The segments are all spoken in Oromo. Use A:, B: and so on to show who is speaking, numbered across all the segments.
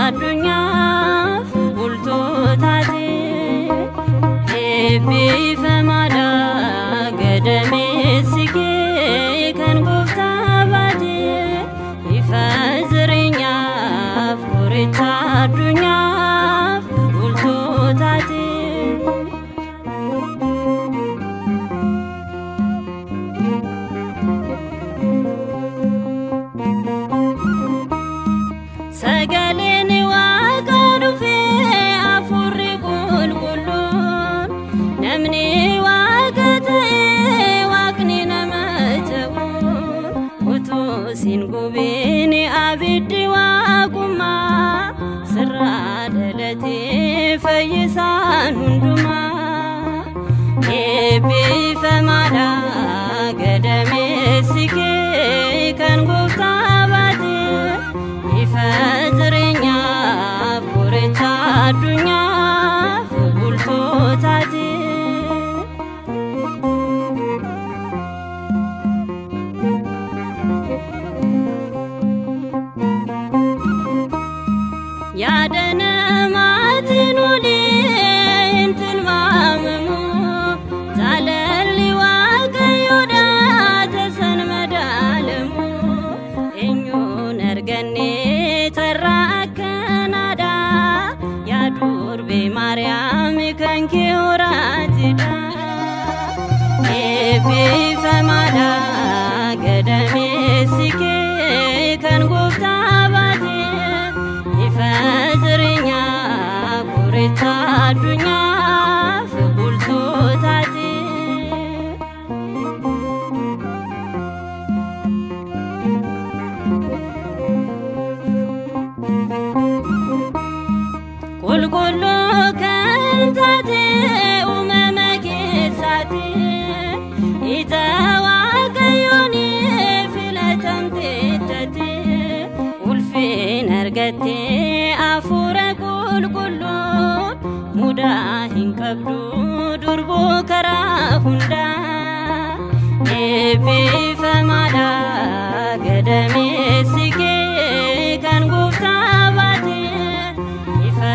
A: addunyaaf bultoo taate eebbifamaadha gadameessi kee kan gooftaa baate ifa jireenyaaf qoricha addunyaaf bultoo taate Sagaleni waaqa dhufee afurri qulqulluun namni waaqa ta'ee waaqni nama ta'uun utuu siin gubiin abiddi waaqummaa sirraa dhalatee fayyisaan hundumaa eebbifamaadha gadameessi kee kan gooftaa baate ifa jireenyaaf qoricha addunyaaf bultoo taate yaada namaatiin uleen tilmaamamu jaalalli waaqayyoodha tasan madaalamu eenyuun argannee tarraa akkanaadha yaa durbee Maariyaam kan kee horaatidha eebbifamaadha gadameessi kee kan gooftaa baate ifa jireenyaaf qoricha addunyaaf bultoo taate qulqulluu kan taate uumama keessaati ija waaqayyoon filatamtee taate ulfina argattee hafuura qulqulluun mudaa hin qabdu durboo karaa hundaa eebbifamaadha gadameessi kee kan gooftaa baate ifa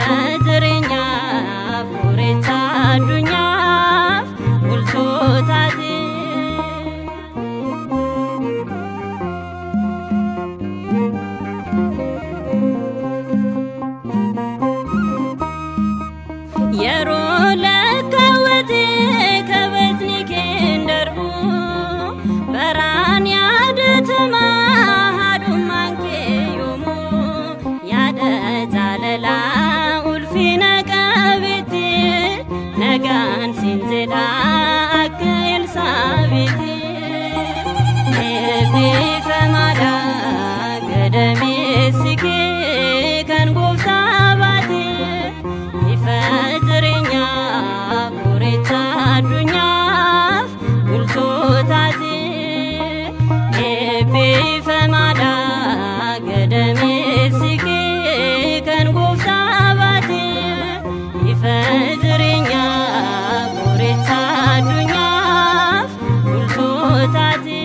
A: jireenyaaf qoricha addunyaaf bultoo taate yeroo lakkaawwatee kabajni kee darbu baraan yaadatamaa haadhummaan kee yoomuu yaada jaalalaa ulfina qabeetti nagaan siin jedha akka Elsaabeetti eebbifamaadha gadameessi kee kan gooftaa baate ifa jireenyaaf qoricha addunyaaf bultoo taate eebbifamaadha gadameessi kee kan gooftaa baate ifa jireenyaaf qoricha addunyaaf bultoo taate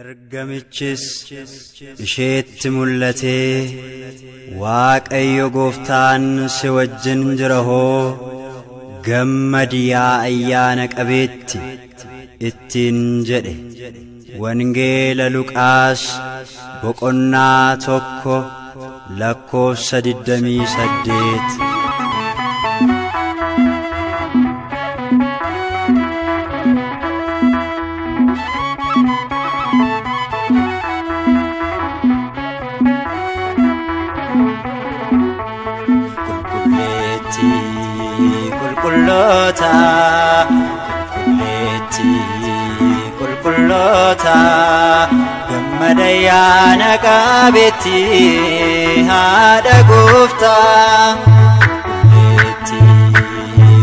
B: ergamichis isheetti mul'atee waaqayyo gooftaan si wajjin jira hoo gammadi yaa ayyaana qabeetti ittiin jedhe wangeela Luqaas boqonnaa 1:28 qulqulloota qulqulloota gammada ayyaana qabeetti haadha gooftaa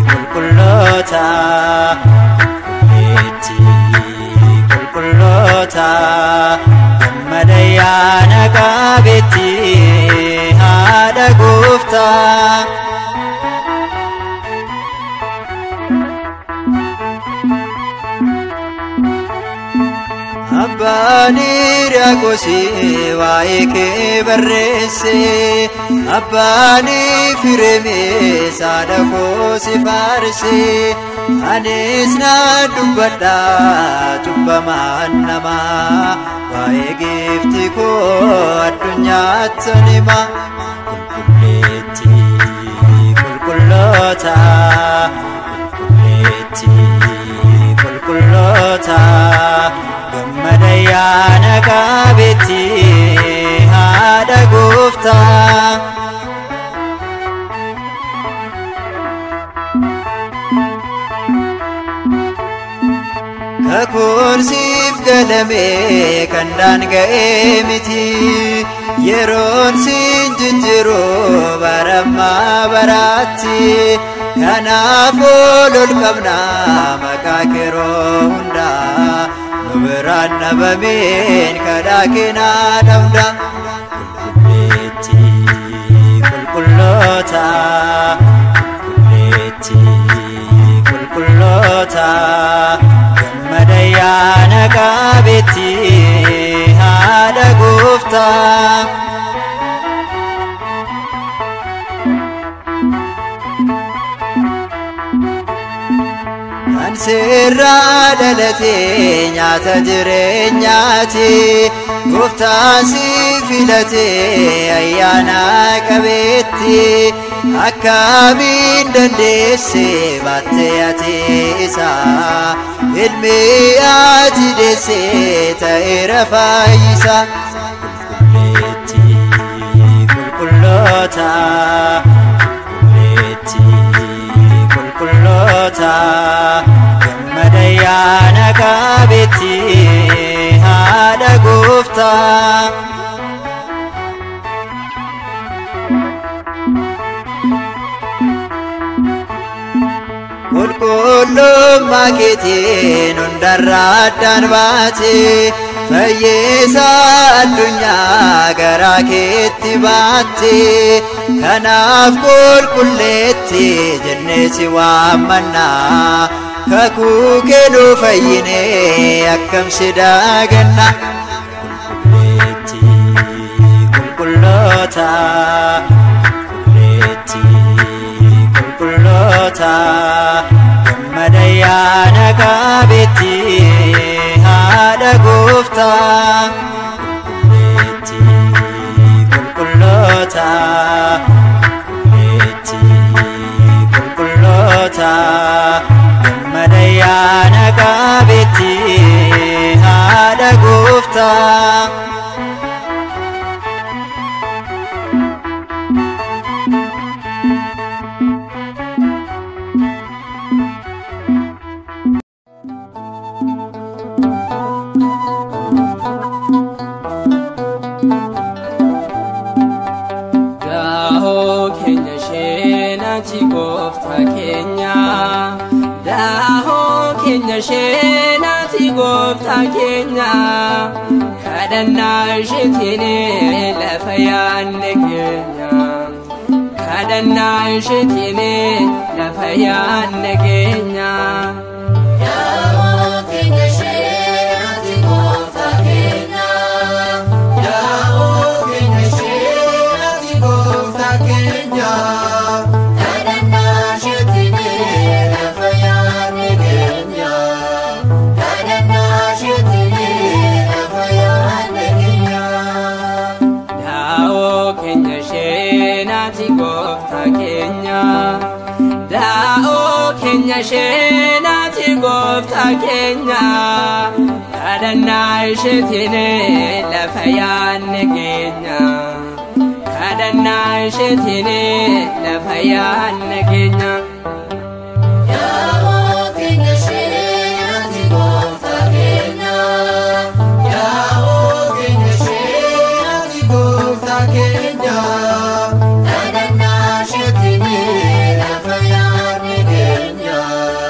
B: qulqulloota qulqulloota qulqulleetti qulqulloota gammada ayyaana qabeetti haadha gooftaa. Abbani ragosi waa'ee kee barreesse Abbani fireme saada koo si faarse anis nan dubbadha cubbamaan namaa waa'ee giifti koo addunyaatti hima qulqulleetti qulqulloota qulqulleetti qulqulloota gammada ayyaana qabeetti haadha gooftaa. Kakuun siif galame kan daanga'ee miti yeroon siin jijjiiru barammaa baraatti kanaaf ol qabna maqaa keroo hundaa nu biraan nabameen kadhaa keenaa dhabda qulqulleetti qulqulloota qulqulleetti qulqulloota gammada ayyaana qabeetti haadha gooftaa. Kan seerraa dhalatee nyaata jireenyaati gooftaan si filatee ayyaana qabeetti akkamiin dandeessee baattee ati isa ilmi ati deessee ta'eera fayyisa qulqulleetti qulqulloota qulqulleetti qulqulloota gammada ayyaana qabeetti haadha gooftaa. Qulqullummaa keetiin hundarraa addaan baate fayyisaa addunyaa garaa keetti baatte kanaaf qulqulleetti jennee si waammannaa kakuu kee nu fayyinee akkam si daaganna qulqulleetti qulqulloota qulqulleetti qulqulloota gammada ayyaana qabeetti haadha gooftaa qulqulleetti qulqulloota qulqulleetti qulqulloota gammada ayyaana qabeetti haadha gooftaa.
C: Sheenati gooftaa keenya kadhannaa isheetiin lafa yaadne keenya kadhannaa isheetiin lafa yaadne keenya. Sheenati gooftaa keenya kadhannaa isheetiin lafa yaadne keenya kadhannaa isheetiin lafa yaadne keenya.
D: Kadhannaa isheetiin lafa yaadne keenya.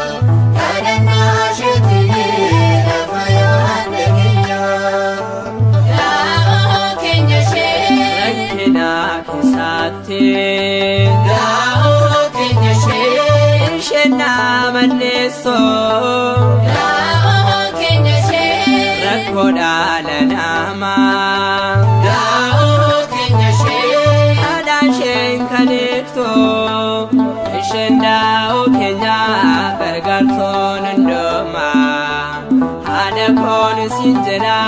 C: baate Da'oo keenya ishee nama neesso Da'oo keenya ishee rakkoo dhala namaa Da'oo keenya ishee haadhaan isheen kan eegtu isheen da'oo keenya gargaartuun hundumaa haadha koon siin jedha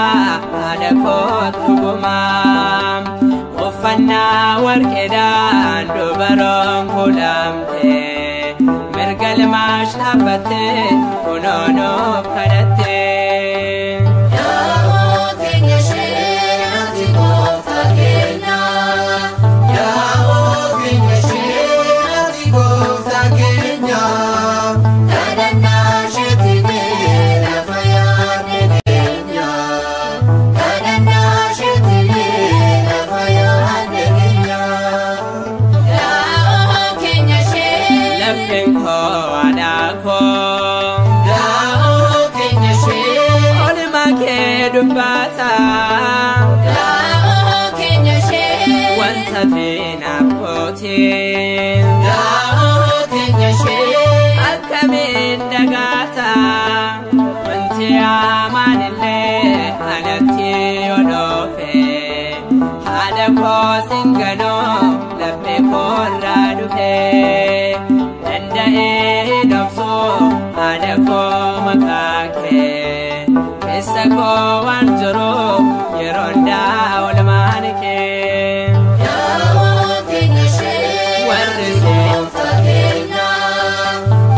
C: haadha koon dhugumaa uffannaa warqeedhaan dubaroon kuulamte mirga lamaash dhaabbatte kunoo nuuf kadhatte
D: Da'oo keenya ishee ati gooftaa keenya Da'oo keenya ishee ati gooftaa keenya kadhannaa isheetiin lafa yaadne keenya kadhannaa isheetiin lafa yaadne keenya Da'oo keenya ishee
C: lapheen koo haadhaa koo
D: Da'oo keenya ishee
C: oolmaa kee dubbata
D: Da'oo keenya ishee
C: wanta feenaaf gootee
D: Da'oo keenya ishee
C: akkamiin dagaata wanti hamaan illee anatti yoo dhoofe haadha koo singanoo laphee koo irraa dhufe danda'ee dhobsuu haadha koo maqaa kee keessa koo waan jiru yeroo hundaa oolmaan kee
D: Da'oo keenya ishee
C: warri
D: ati gooftaa keenya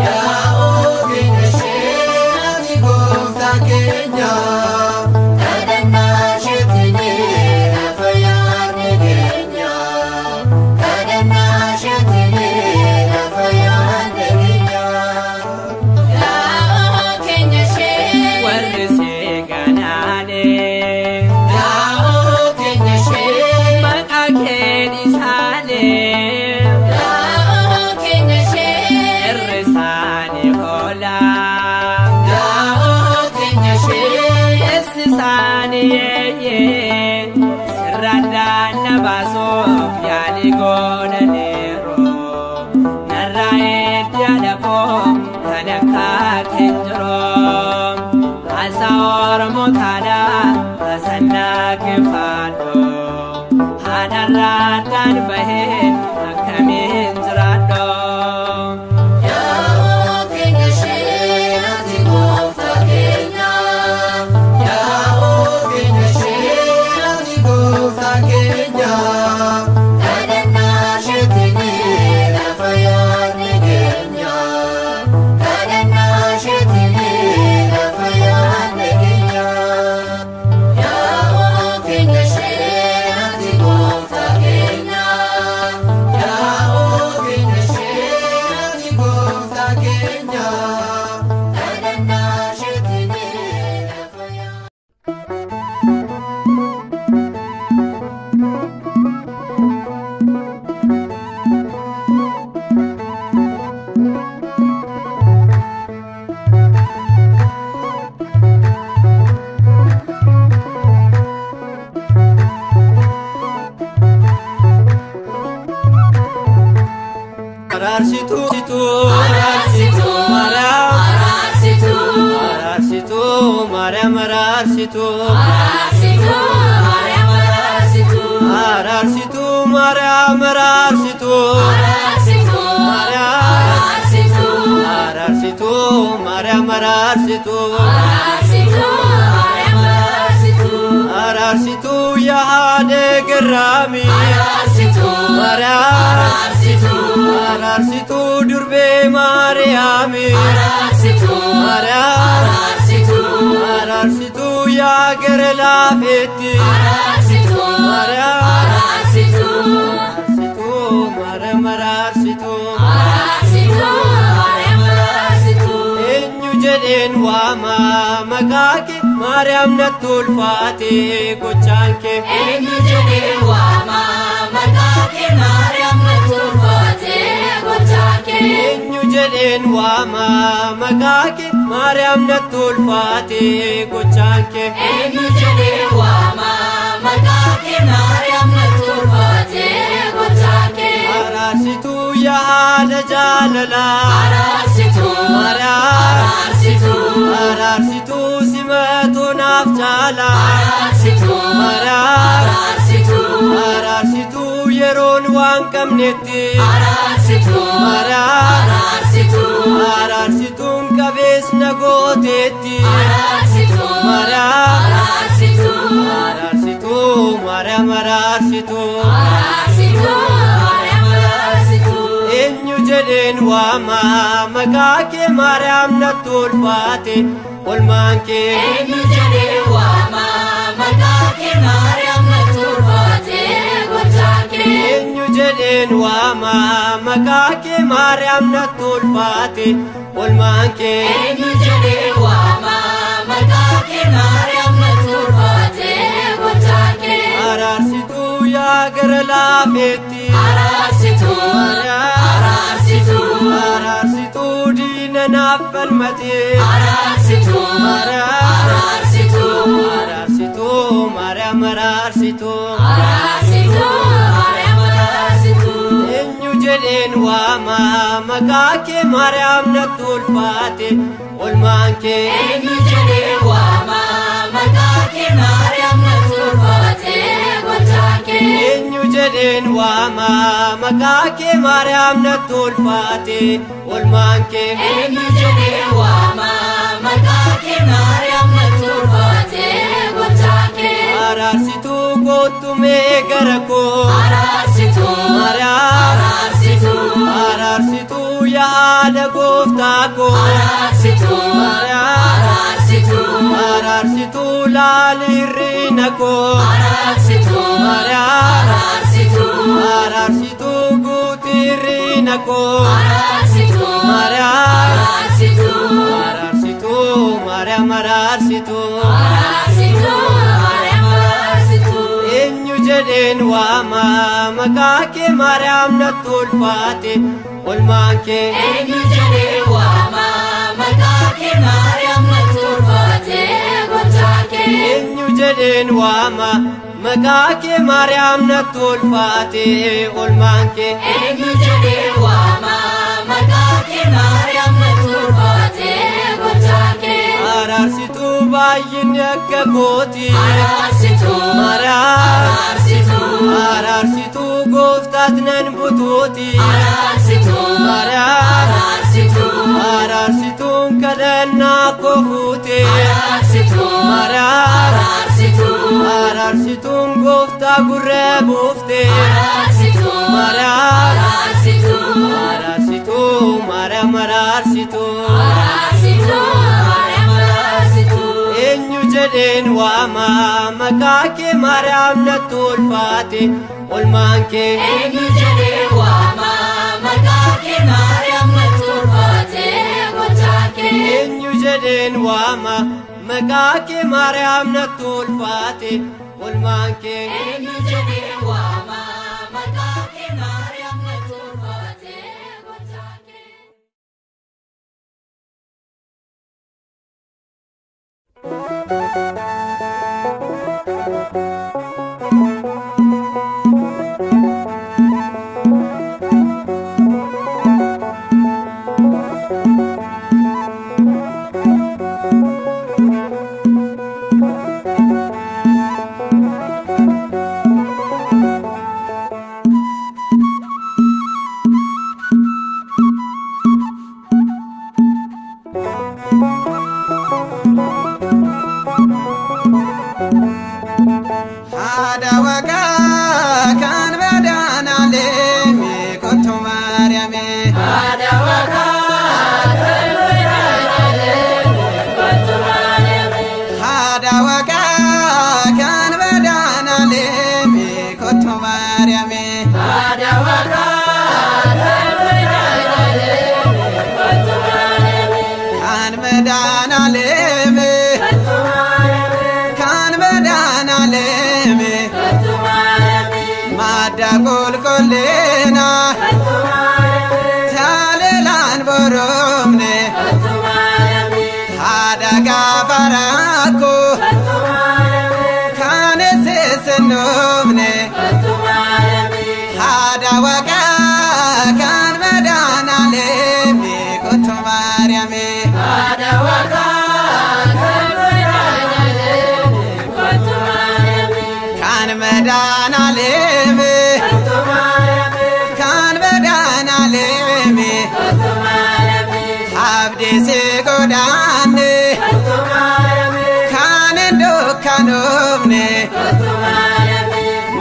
D: Da'oo keenya ishee ati gooftaa keenya kadhannaa isheetiin lafa yaadne keenya kadhannaa isheetiin lafa yaadne keenya Da'oo keenya ishee
C: warri seeganaane
D: Da'oo keenya ishee
C: maqaa kee dhiisaane
D: Da'oo keenya ishee
C: irri isaanii hoolaa
D: Da'oo keenya ishee
C: eessi isaanii yeeyyee sirraadhaan na baasuuf yaalii godhaniiru narraa eeddi haadha koo kan akka keen jiru haasaa ormootaadha taasannaa geeffaadhu haadharraa addaan bahee akkamiin jiraadhu
D: Da'oo keenya ishee ati gooftaa keenya Da'oo keenya ishee ati gooftaa keenya kadhannaa isheetiin lafa yaadne keenya kadhannaa isheetiin lafa yaadne keenya Da'oo keenya ishee ati gooftaa keenya Da'oo keenya ishee ati gooftaa keenya kadhannaa isheetiin lafa yaadne
B: Maryam ararsitu Maryam ararsitu Maryam ararsitu ararsitu ya hade garami Maryam ararsitu durbe Maryami Maryam ararsitu ya gerela feti Maryam ararsitu Maryam ararsitu enyu jedhen wama makake Maryam natulfate gochanke
D: Enyu jedhen wama makake Maryam natulfate gochanke
B: enyu jedhen wama makake Maryam natulfate gochanke
D: Enyu jedhen wama makake Maryam natulfate gochanke
B: yaada jaalala araarsituu simatu naaf jaala araarsituu yeroon waan qabnetti araarsituun qabees na gooteetti araarsituu Maariyaam araarsituu eenyu jedheen waama maqaa kee Maariyaam natti ulfaate olmaan kee
D: eenyu jedheen waama maqaa kee Maariyaam natti ulfaate gooftaan kee
B: eenyu jedheen waama maqaa kee Maariyaam natti ulfaate olmaan kee
D: eenyu jedheen waama maqaa kee Maariyaam natti ulfaate gooftaan kee
B: araarsituu yaa gara laafeetti araarsituu diina naaf falmatee araarsituu Maariyaam araarsituu eenyu jedheen waama maqaa kee Maariyaam natti ulfaate olmaan kee
D: eenyu jedheen waama maqaa kee Maariyaam natti ulfaate gooftaan kee
B: eenyu jedheen waama maqaa kee Maariyaam natti ulfaate olmaan kee
D: eenyu jedheen waama maqaa kee Maariyaam natti ulfaate gooftaan kee
B: araarsituu kootumee gara koo araarsituu yaada gooftaa koo araarsituu laalirriina koo araarsituu guutirriina koo araarsituu Maariyaam araarsituu eenyu jedheen waama maqaa kee Maariyaam natti ulfaate olmaan kee
D: eenyu jedheen waama maqaa kee Maariyaam natti ulfaate gooftaan kee
B: eenyu jedheen waama maqaa kee Maariyaam natti ulfaate olmaan kee
D: eenyu jedheen waama maqaa kee Maariyaam natti ulfaate gooftaan kee
B: araarsituu baay'inni akka kooti araarsituu gooftaat nan butuuti araarsituun kadhannaa koo fuute araarsituun gooftaa gurree buufte araarsituu Maariyaam araarsituu eenyu jedheen waama maqaa kee Maariyaam natti ulfaate olmaan kee
D: eenyu jedheen waama maqaa kee Maariyaam natti ulfaate gooftaan kee
B: eenyu jedheen waama maqaa kee Maariyaam natti ulfaate olmaan kee
D: eenyu jedheen waama maqaa kee Maariyaam natti ulfaate gooftaan kee
E: Hada waka kan medana
C: መዳን ዓለም ካን መዳን ዓለም አብዴስ ጎዳን ካን ዶካኖብነ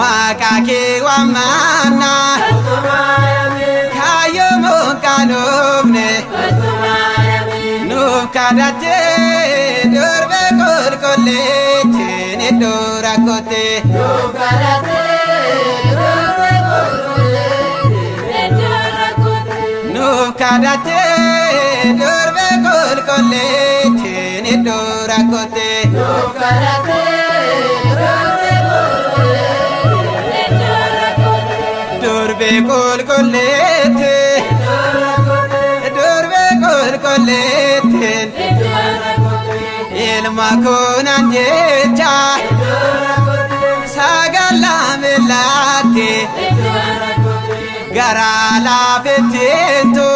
C: ማቃኬ ዋማና ካዮ ሞቃኖብነ ኑካዳቴ ዶርቤ ቆልቆሌቴ ኔዶራኮቴ ኑካዳቴ ዶርቤ ቆልቆሌቴ ኔዶራኮቴ ዶርቤ ቆልቆሌቴ ዶርቤ ቆልቆሌቴ ilmakun anjecha sagala melate gara la fetinto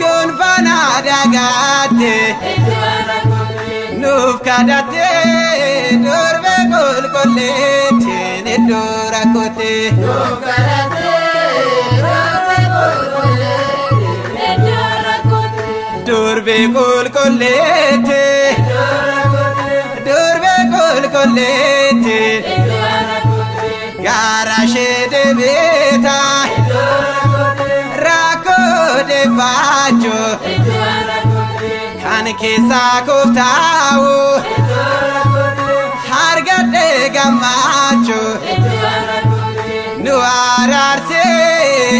C: yon fana dagate nuf kadate dorbe kol kolete ne dorakote nuf kadate dorbe kol dorbe kol kolete dorbe kol kolete garashe de beta rako de bajo kan kisa koftao harga de gamacho nuararse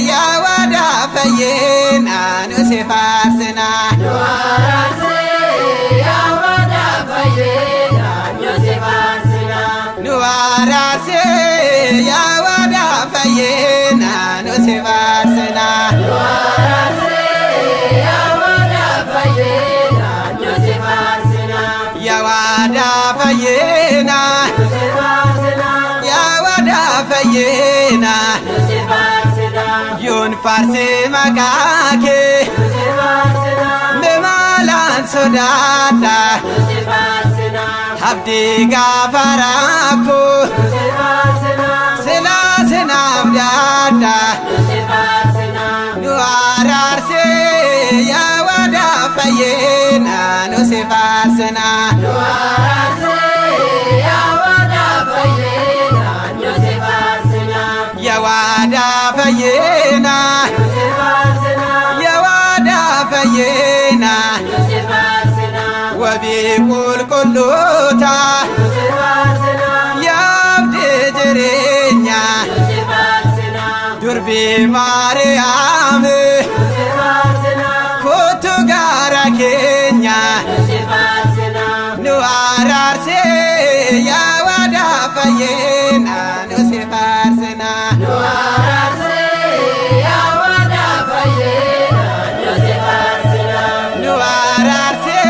C: ya wada fayena no se farsena nuararse ya wada fayena no se farsena nuararse ya wada fayena no se farsena nuararse ya wada fayena no se farsena ya wada fayena no se farsena ya wada fayena no se farsena yon farse magake no se farsena me malan sodada no se farsena habdi gafarako no se farsena sela sena abdada no se farsena no ararse ya wada fayena no se farsena no ararse ya wada fayena no se farsena ya wada fayena no se farsena ya wada fayena no se farsena wabi kul kulluta no se farsena ya abde jerenya no se farsena durbi mariam no se farsena kotu gara kenya no se farsena no ararse ya wada fayena no se farsena no ararse ya wada fayena no se farsena no ararse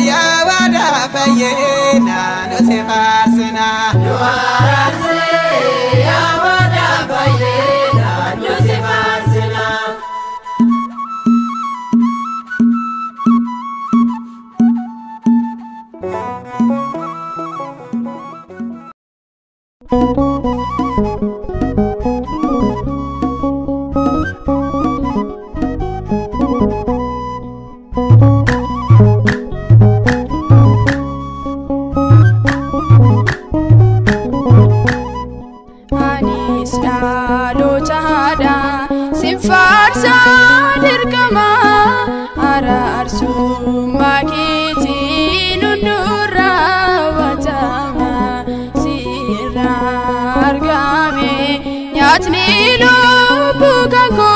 C: ya wada fayena no se farsena no ararse ya wada fayena no se farsena
E: Anis dalo chada simfarsa dirkama ararsu makiti nundura watama sirra argame nyatni lubukako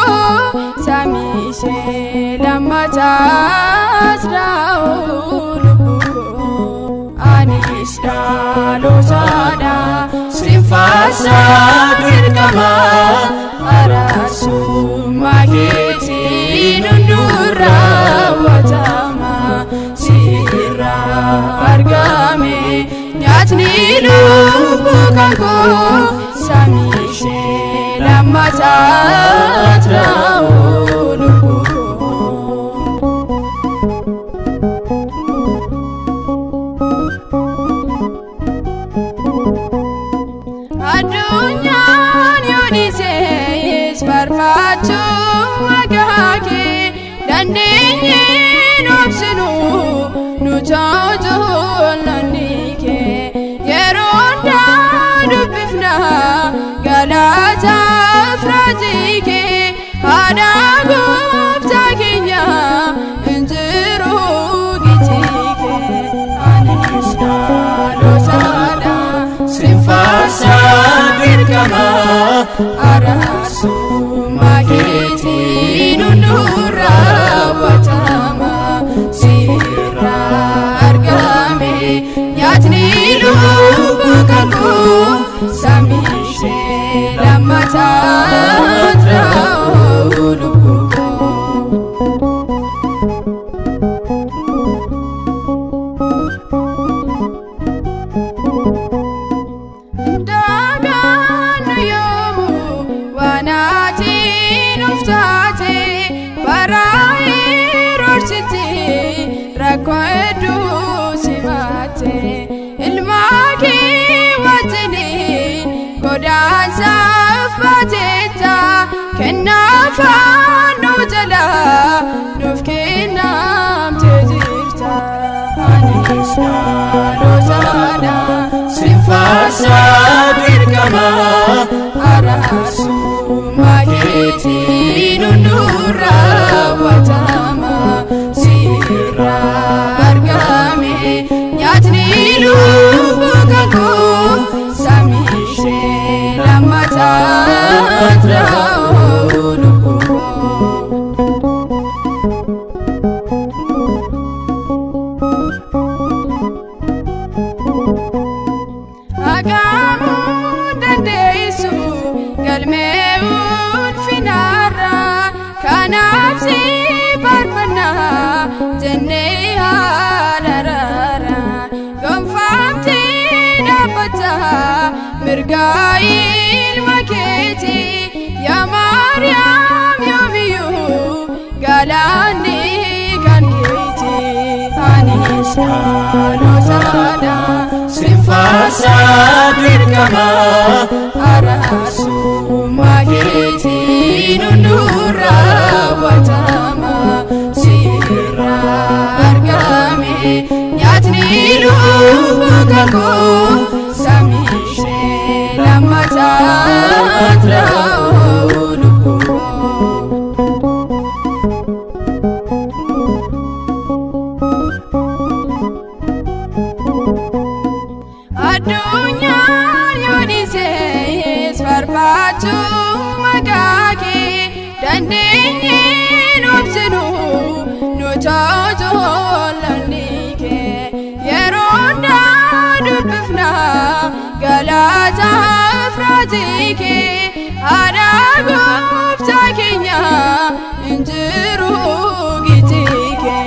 E: samishe lamata asrao lubuko anis dalo chada simfarsa dirkama arasu makiti nundura watama sirra argame nyatni lubukako samishe lamata asrao lubuko Adunyaan yoonisees farfachuu magaake dandeenyeen obsinu nu taa'ujoollanike yeroo dubbifna galataaf raajike haadha gooftaa keenya injiru gitike anis dhalotaadha sinfaarsa dirqama araasummaa keetiin hundurra raawwatama sirra argame nyaatni lubbuu kakuu samishee lammataa traa'uu lubbuu Ndagaannu yoomuu waan ati nuuf taate baraa roorsitti rakkoo hedduu simaate ilmaa kee wajjiniin godaansaaf baateetta kennaa fannoo jalaa nuuf kennamtee jirta anis dhalotaadha sinfaarsa dirqama araasummaa keetiin hundurra raawwatama sirra argame nyaatni lubbuu kakuu samishee lammataa traa'uu lubbuu Agamuu dandeessu galmeewwan finarra kanaaf si barbaannaa jennee haadharara gonfamtee dhaabbata mirgaa ilma keetii yaa Maariyaam yoomiyyuu galaanni kan keetii anis dhalotaadha sinfaarsa dirqama araasummaa keetiin hundurra raawwatama sirra argame nyaatni lubbuu kakuu samishee lammataa traa'uu lubbuu Adunyaan yoonisees farfachuu magaake dandeenyeen obsinu nu taa'ujoollanike yeroo dubbifna galataaf raajike haadha gooftaa keenya injiru gitike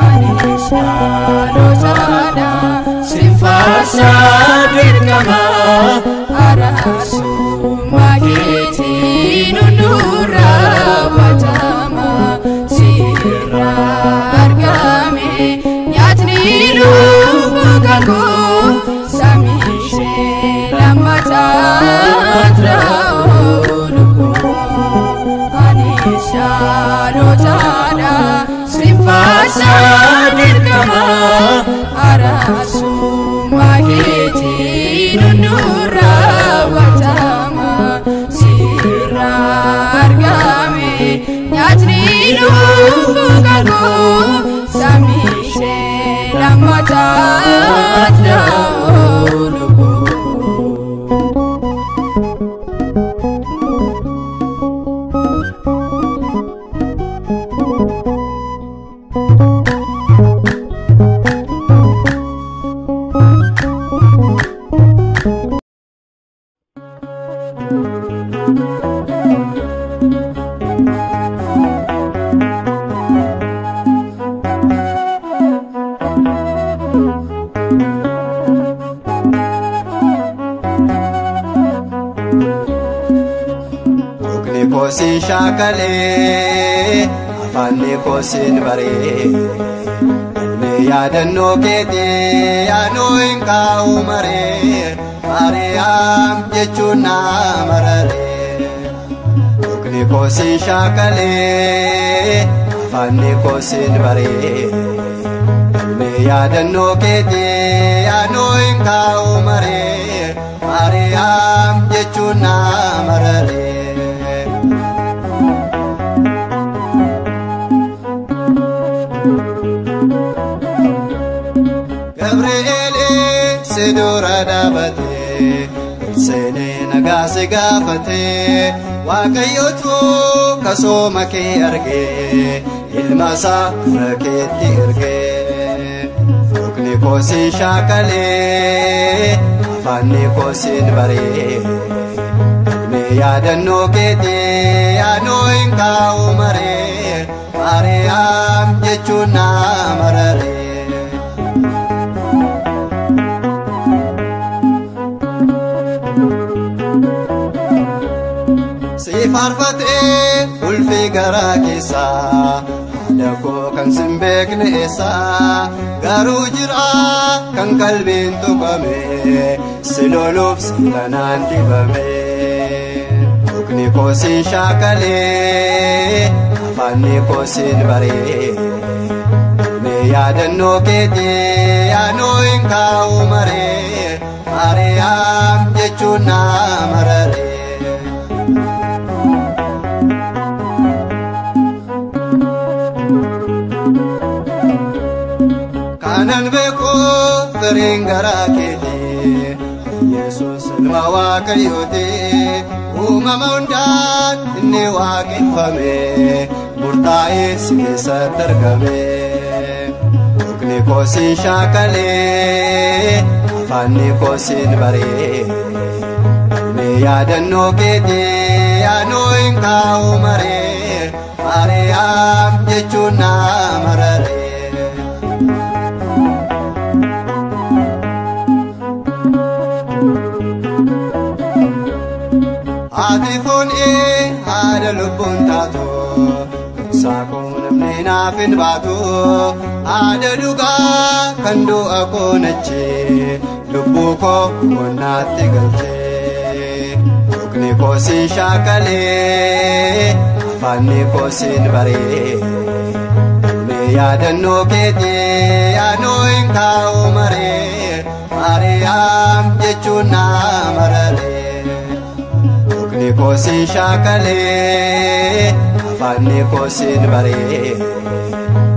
E: anis dhalotaadha sinfaarsa dirqama araasummaa keetiin hundurra raawwatama sirra argame nyaatni lubbuu kakuu samishee lammataa traa'uu lubbuu anis dhalotaadha sinfaarsa dirqama araasummaa keetiin hundurra raawwatama sirra argame nyaatni lubbuu kakuu samishee lammataa traa'uu lubbuu
C: Kosin shakale afanni kosin bare ne yadanno kete yano inka umare Maariyaam jechuun naa mararee Dhugni koo siin shaakalee afaanni koo siin baree Galmee yaadannoo keetii yaanoo hin kaa'u maree Maariyaam jechuun naa mararee Gabri'eel sidura dhaabatee seenee nagaa si gaafatee Waaqayyootu kasooma kee argee ilma isaa fira keetti ergee Dhugni koo siin shaakalee afaanni koo siin baree Galmee yaadannoo keetii yaanoo hin kaa'u maree Maariyaam jechuun naa mararee Faarfatee ulfii garaa keessaa haadha koo kan sin beekne eessaa garuu jira kan qalbiin tuqame si loluuf si kanaan dibame Dhugni koo siin shaakalee afaanni koo siin baree Galmee yaadannoo keetii yaanoo hin kaa'u maree Maariyaam jechuun naa mararee Kanan beeku firiin garaa keetii Yesuus ilma Waaqayyooti uumama hundaan inni waaqeffame murtaa'ee si keessatti argame Dhugni koo siin shaakalee afaanni koo siin baree Galmee yaadannoo keetii yaanoo hin kaa'u maree Maariyaam jechuun naa mararee Ati foonii haadha lubbuun taatu saakuu namni naaf hin baatu haadha dhugaa kan du'a koo nachi lubbuu koo wannaatti galchee Dhugni koo siin shaakalee afaanni koo siin baree Galmee yaadannoo keetii yaanoo hin kaa'u maree Maariyaam jechuun naa mararee Dhugni koo siin shaakalee afaanni koo siin baree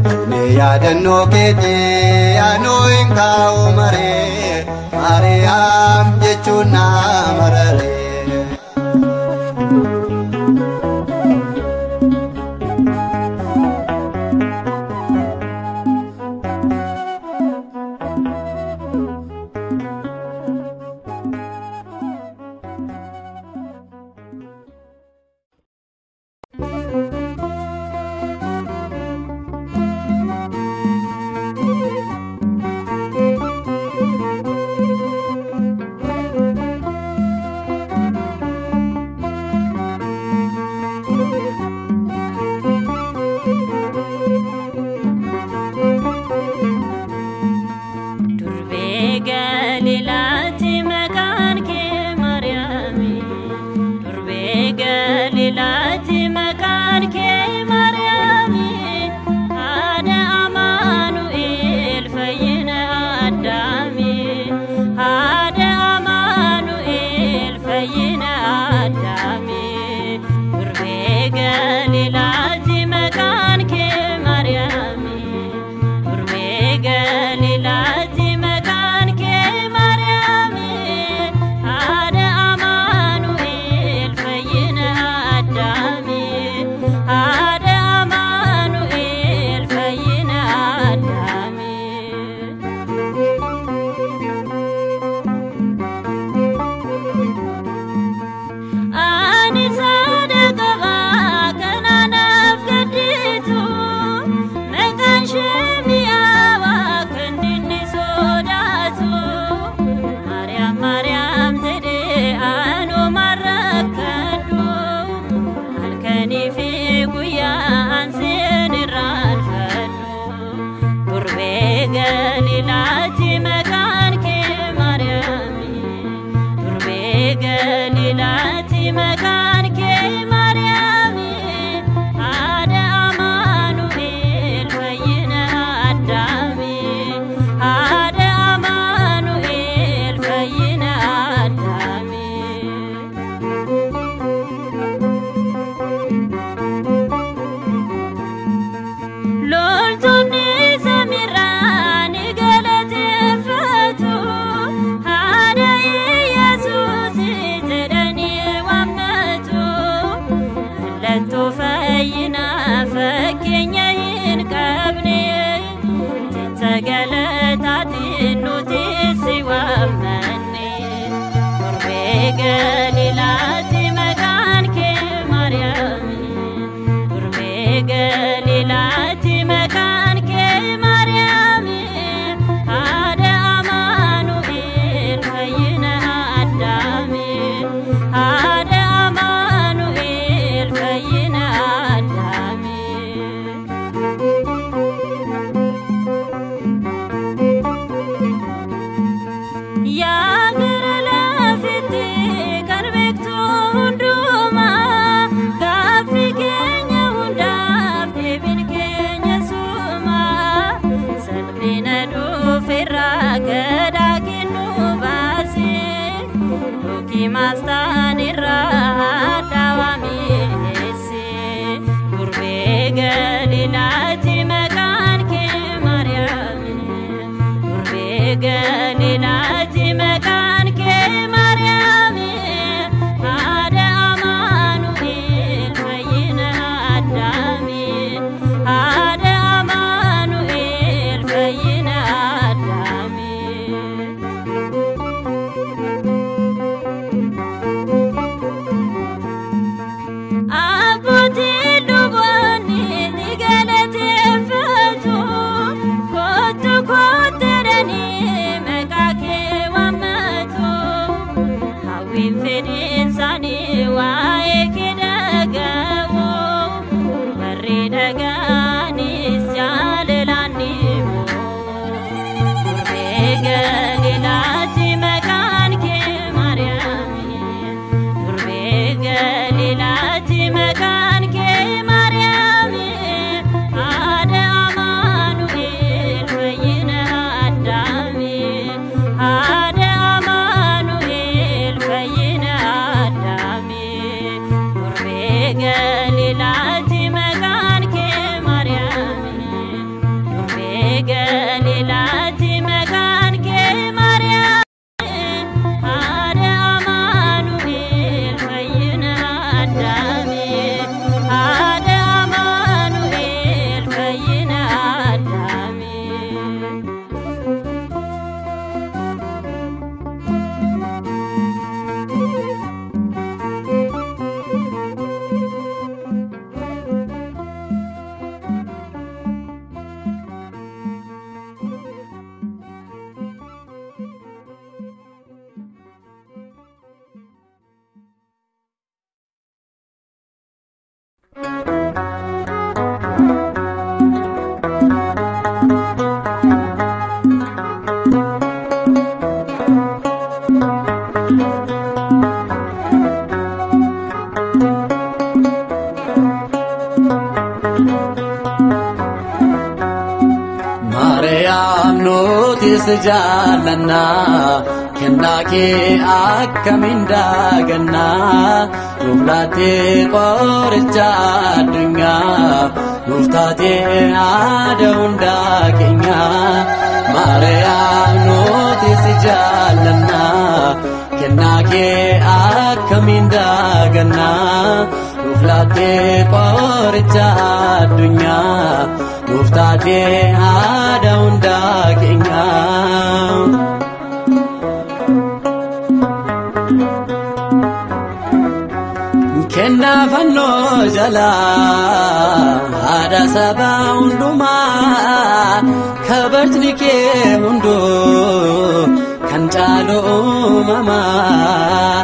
C: Galmee yaadannoo keetii yaanoo hin kaa'u maree Maariyaam jechuun naa mararee
A: Ada galilaati maqaan kee Maariyaami haadha Amaanu'eel fayyina Addaami haadha Amaanu'eel fayyina Addaami. Loltoonni samiirraan galateeffatu haadha Yesuus jedhanii waammatu mallattoo fayyinaa fakkeenya hin qabne jecha galataatiin nuti si waammanne durbee Galilaati maqaan kee Maariyaami durbee Galilaati maqaan kee Maariyaami haadha Amaanu'eel fayyina Addaami haadha Amaanu'eel fayyina Addaami. Yaa gara laafetti kan beektu hundumaa gaaffii keenya hundaaf deebiin keenya sumaa salphina dhuufirraa gadaa kennu baasee yookiin maastaanirraa daawaa mi'eessee durbee Galilaati maqaan kee Maariyaami durbee Galilaati maqaan kee Maariyaami haadha Amaanu'eel fayyina Addaami haadha Amaanu'eel fayyina Addaami. Abbootiin luboonni ni galateeffatu kottu kotteedhanii maqaa kee waammatu hawwiin fedhiin isaanii waa'ee kee dhaga'u warri dhaga'anis jaalalaan ni durbee Galilaati maqaan kee Maariyaami durbee Galilaati maqaan kee Maariyaami haadha Amaanu'eel fayyina Addaami haadha Amaanu'eel fayyina Addaami durbee Galilaati maqaan kee Maariyaami durbee Galilaati maqaan kee Maariyaami haadha Amaanu'eel fayyina Addaami haadha Amaanu'eel fayyina Addaami.
F: Maariyaam nuti si jaallanna kennaa kee akkamiin daaganna nuuf laattee qoricha addunyaa nuuf taatee haadha hundaa keenya. Maariyaam nuti si jaallanna kennaa kee akkamiin daaganna nuuf laattee qoricha addunyaa nuuf taatee haadha hundaa keenya. Kennaa fannoo jalaa haadha saba hundumaa kabajni kee hunduu kan caalu uumamaa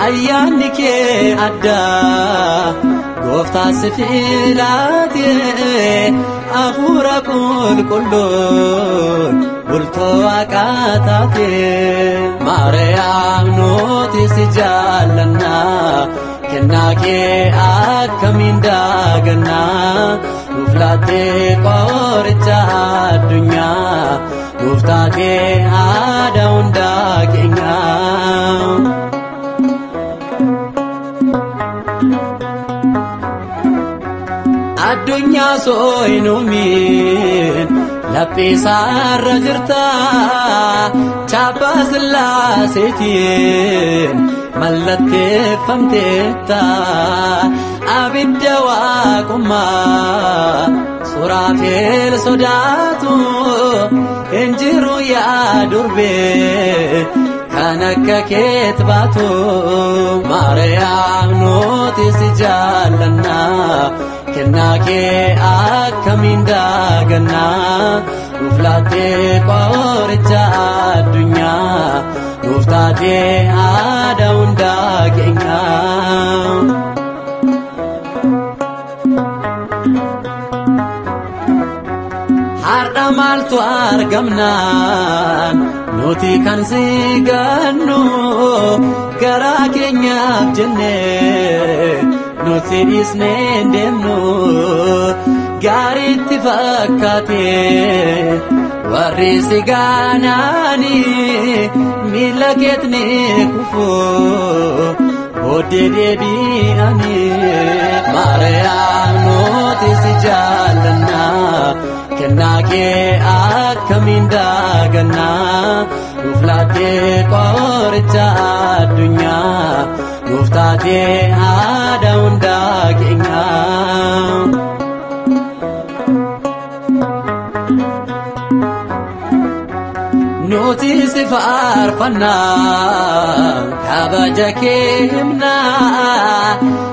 F: ayyaanni kee addaa gooftaa si filaatee hafuura qulqulluun bultoo waaqaataate Maariyaam nuti si jaallanna kennaa kee akkamiin daaganna nuuf laattee qoricha addunyaa nuuf taatee haadha hundaa keenya addunyaa sooyinuumiin laphisaarra jirta chaappaa Sillaaseetiin mallatteeffamteetta abidda waaqummaa Suraafeel sodaatu hin jiru yaa durbee kan akka keet baatu Maariyaam nuti si jaallanna kennaa kee akkamiin daaganna nuuf laattee qoricha addunyaa nuuf taatee haadha hundaa keenya har'a maaltu argamnaan nuti kan si gannu garaa keenyaaf jennee nuti dhiisnee deemnu gaariitti fakkaatee warri si gaanaani miila keetni kufuu booddee deebi'ani Maariyaam nuti si jaallanna kennaa kee akkamiin daaganna nuuf laattee qoricha addunyaa nuuf taatee haadha hundaa keenya nuti si faarfanna kabaja kee himna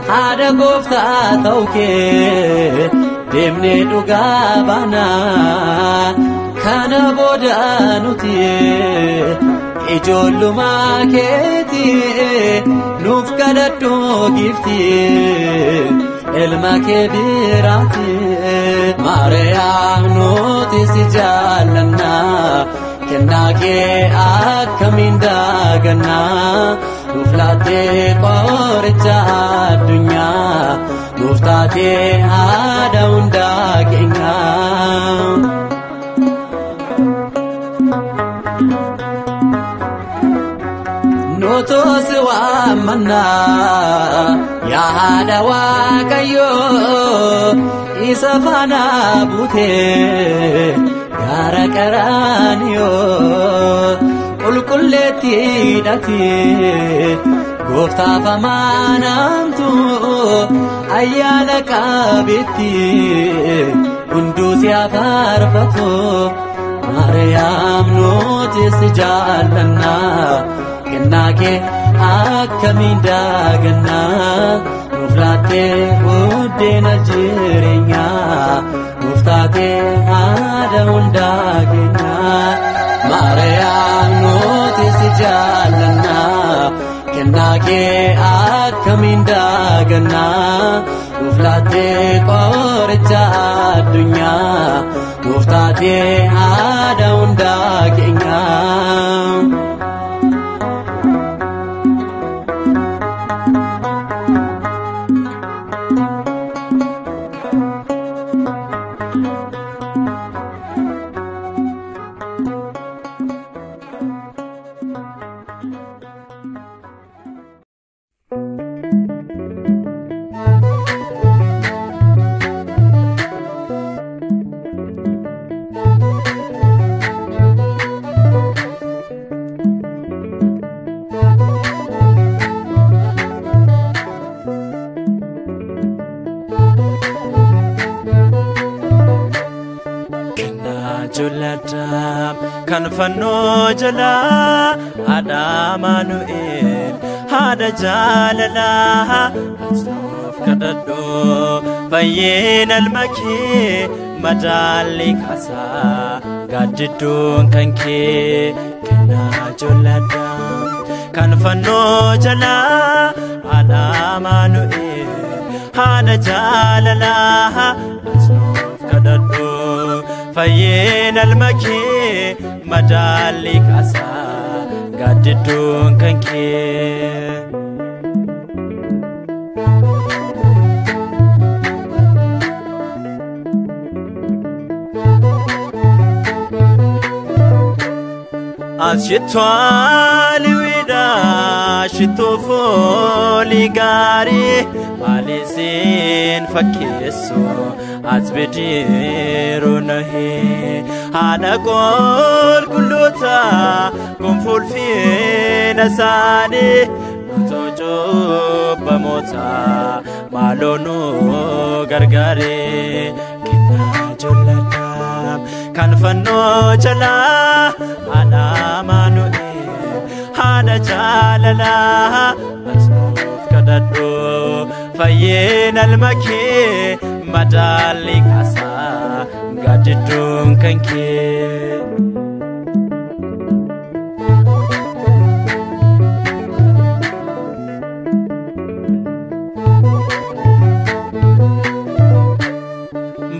F: haadha gooftaa ta'uu kee deemnee dhugaa baana kana booda nuti ijoollummaa keeti nuuf kadhadhu gifti ilma kee biraati Maariyaam nuti si jaallanna kennaa kee akkamiin daaganna nuuf laattee qoricha addunyaa nuuf taatee haadha hundaa keenya nuti si waammanna yaa haadha Waaqayyoo isa faana buutee gaara Qaraaniyoo qulqulleetti hidhatee gooftaaf amaanamtu ayyaana qabeetti hunduu si faarfatu Maariyaam nuti si jaallanna kennaa kee akkamiin daaganna nuuf laattee buddeena jireenyaa nuuf taatee haadha hundaa keenya Maariyaam nuti si jaallanna kennaa kee akkamiin daaganna nuuf laattee qoricha addunyaa nuuf taatee haadha hundaa keenya
G: kan fannoo jalaa haadha Amaanu'eel haadha jaalalaa asuuf kadhadhu fayyina ilma kee madaalli kaasaa gaaddidduun kan kee kennaa jolladha kan fannoo jalaa haadha Amaanu'eel haadha jaalalaa asuuf kadhadhu fayyeen almakee madaalli kaasaa gaaddidduun kan kee. Ashitwali wida shitofoli gari alisin fakeso azbediru nahi hada kol kulota kumfulfi nasani tojo bamota malonu gargare kina jolata kan fanno jala ana manuel hada jalala asnuf kadaddo fayyeen almakee madaalli kaasaa gaaddidduun kan kee.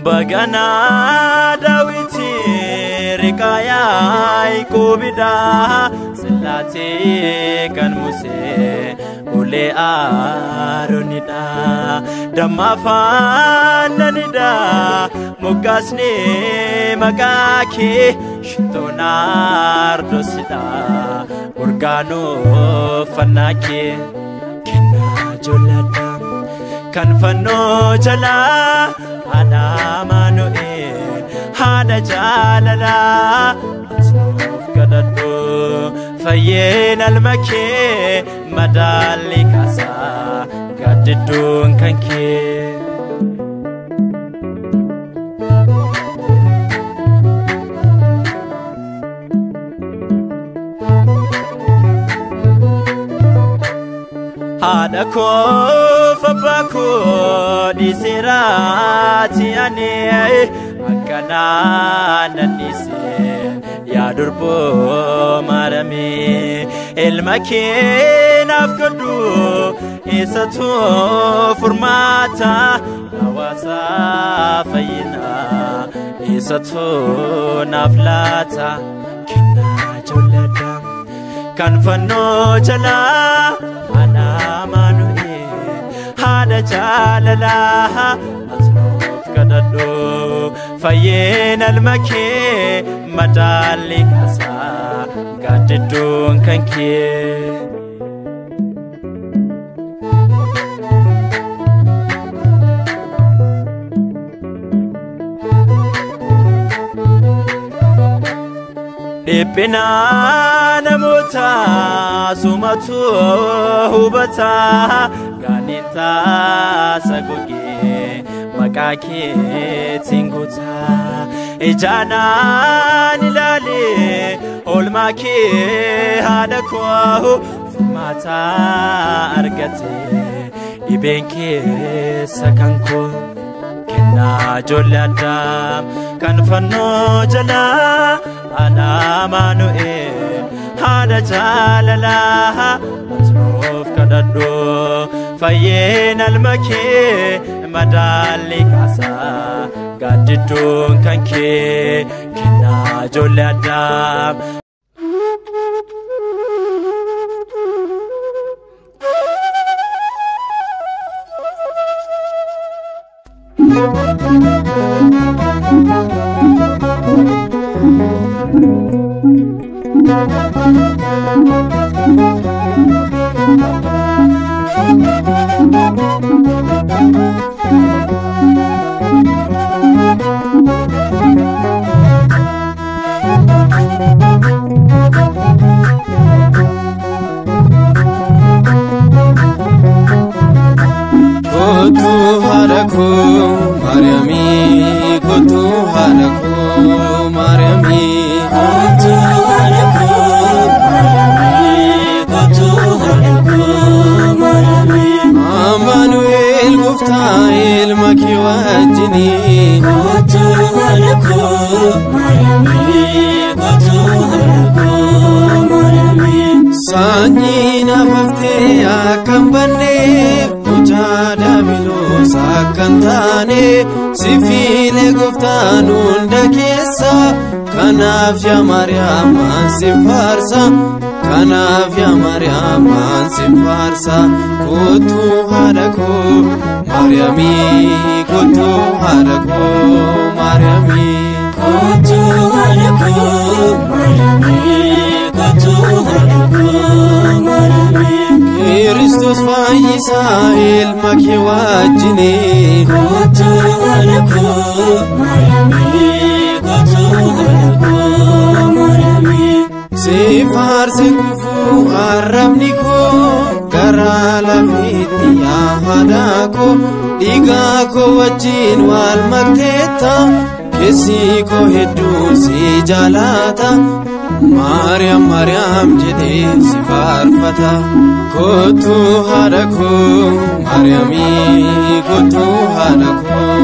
G: Bagana Dawiti rikaya ikubida silate kan Muse ule Aaronida damafananida mugasne magaki shtonardosida urgano fanake kina jolada kan fanno jala ana manuel hada jalala asnuf kadaddo fayyeen almakee madaalli kaasaa gaaddidduun kan kee. Hada kofa bako disirati ane akana nanise ya durbo marame elmakee nafkadu isatu furmata nawasa fayina isatu naflata kina jolada kan fanno jala ana manuel hada jalala asnuf kadaddo fayyeen almakee madaalli kaasaa gaaddidduun kan kee. Dhiphina namoota sumatu hubata gaanita sagogee maqaa keetiin guuta ijaanaan ilaalee oolmaa kee haadha koo furmaata argate dhibeen keessa kan koo kennaa ijoollee addaa kan fannoo jalaa ana manuel hada jalala asnuf kadaddo fayyeen almakee madaalli kaasaa gaaddidduun kan kee kennaa ijoollee addaa.
H: Kotu haraku Mariami, kotu haraku Mariami, kotu haraku Mariami, kotu haraku Mariami. Amanuel Guftail makiwajini, kotu haraku Mariami, kotu haraku Mariami. Sanyi na fafte akambane. Jada bilo sak kantane sifile gooftaan hunda keessa kanaaf yaa Maariyaam ansi faarsa kanaaf yaa Maariyaam ansi faarsa kottu haadha koo Maariyaamii kottu haadha koo Maariyaamii kottu haadha koo Maariyaamii kottu haadha koo Maariyaamii Kristos fayyisaa ilma kee wajjini kottu haadha koo Maariyaamii kottu haadha koo Maariyaamii si faarse kufuu arrabni koo garaa lafiitti yaa haadha koo dhiigaa koo wajjin wal makteetta keessi koo hedduu si jaalata Maariyaam Maariyaam jedhee si faarfata kottu haadha koo Maariyaamii kottu haadha koo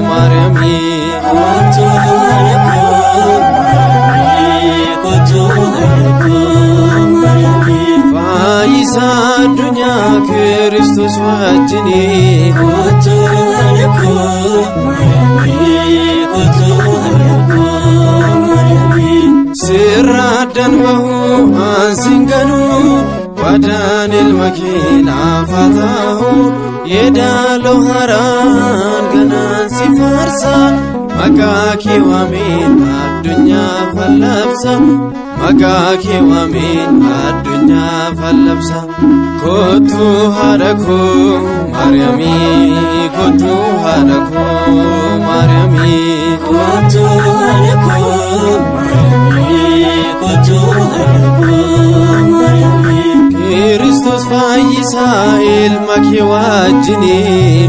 H: Maariyaamii kottu haadha koo Maariyaamii kottu haadha koo Maariyaamii fayyisaa addunyaa Kristos wajjini kottu haadha koo Maariyaamii kottu haadha koo Maariyaamii sirraadhaan bahuu ansin ganuu wadaan ilma kee naaf haa ta'u yeedaaloo haaraan ganaan si faarsa maqaa kee waameen addunyaa fallabsa maqaa kee waameen addunyaa fallabsa kottu haadha koo Maariyaamii kottu haadha koo Maariyaamii kottu haadha koo Maariyaamii kottu haadha koo Maariyaamii Kristos fayyisaa ilma kee wajjini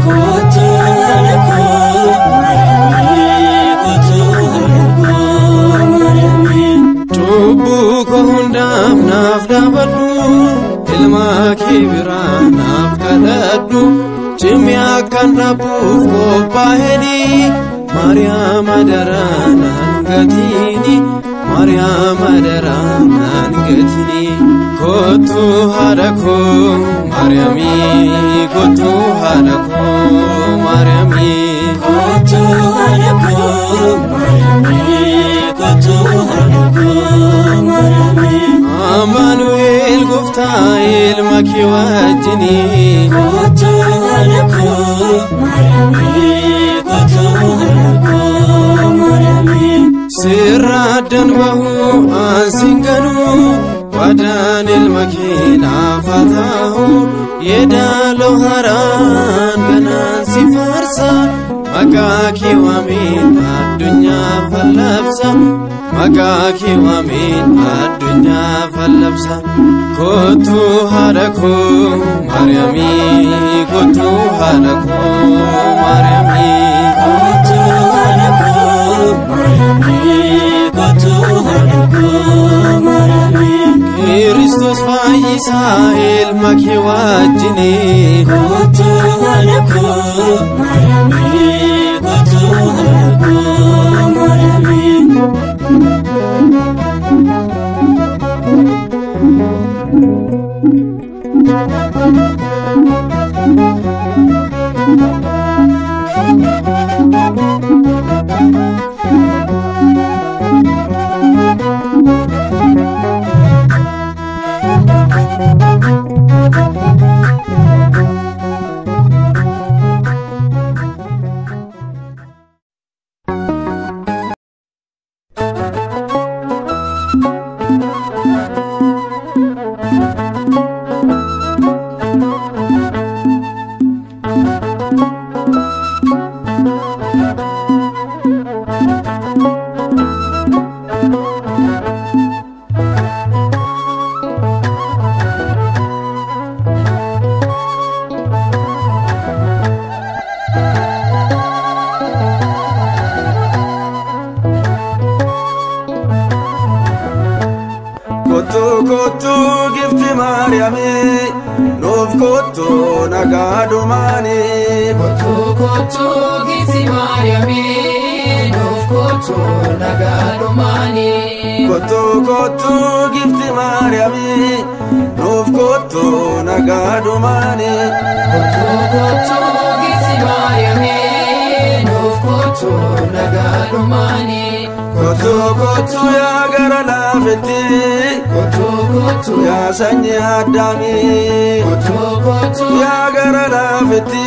H: kottu haadha koo Maariyaamii kottu haadha koo Maariyaamii cubbuu koo hundaaf naaf dhaabadhu ilma kee biraa naaf kadhadhu cimee akkan dhabuuf qophaa'eni Maariyaam adaraa gatiini Maariyaam adaraa gatiini kottu haadha koo Maariyaamii kottu haadha koo Maariyaamii kottu haadha koo Maariyaamii kottu haadha koo Maariyaamii Amaanu'eel gooftaa ilma kee wajjini kottu haadha koo Maariyaamii kottu haadha koo Maariyaamii sirraadhaan bahuu ansin ganuu wadaan ilma kee naaf haa ta'u yeedaaloo haaraan ganaan si faarsa maqaa kee waameen addunyaa fallabsa maqaa kee waameen addunyaa fallabsa kottu haadha koo Maariyaamii kottu haadha koo Maariyaamii kottu haadha koo Maariyaamii kottu haadha koo Maariyaamii Kristos fayyisaa ilma kee wajjini kottu haadha koo Maariyaamii kottu haadha koo Maariyaamii
I: kottu gifti Maariyaamii nuuf kottu nagaadhumaani
E: kottu gifti Maariyaamii nuuf kottu nagaadhumaani
I: kottu gifti Maariyaamii nuuf kottu nagaadhumaani
E: kottu gifti Maariyaamii kottu nagaadhumaani.
I: Kottu kottu yaa gara laafetti.
E: Kottu kottu
I: yaa sanyii Addaamii.
E: kottu kottu
I: yaa gara laafetti.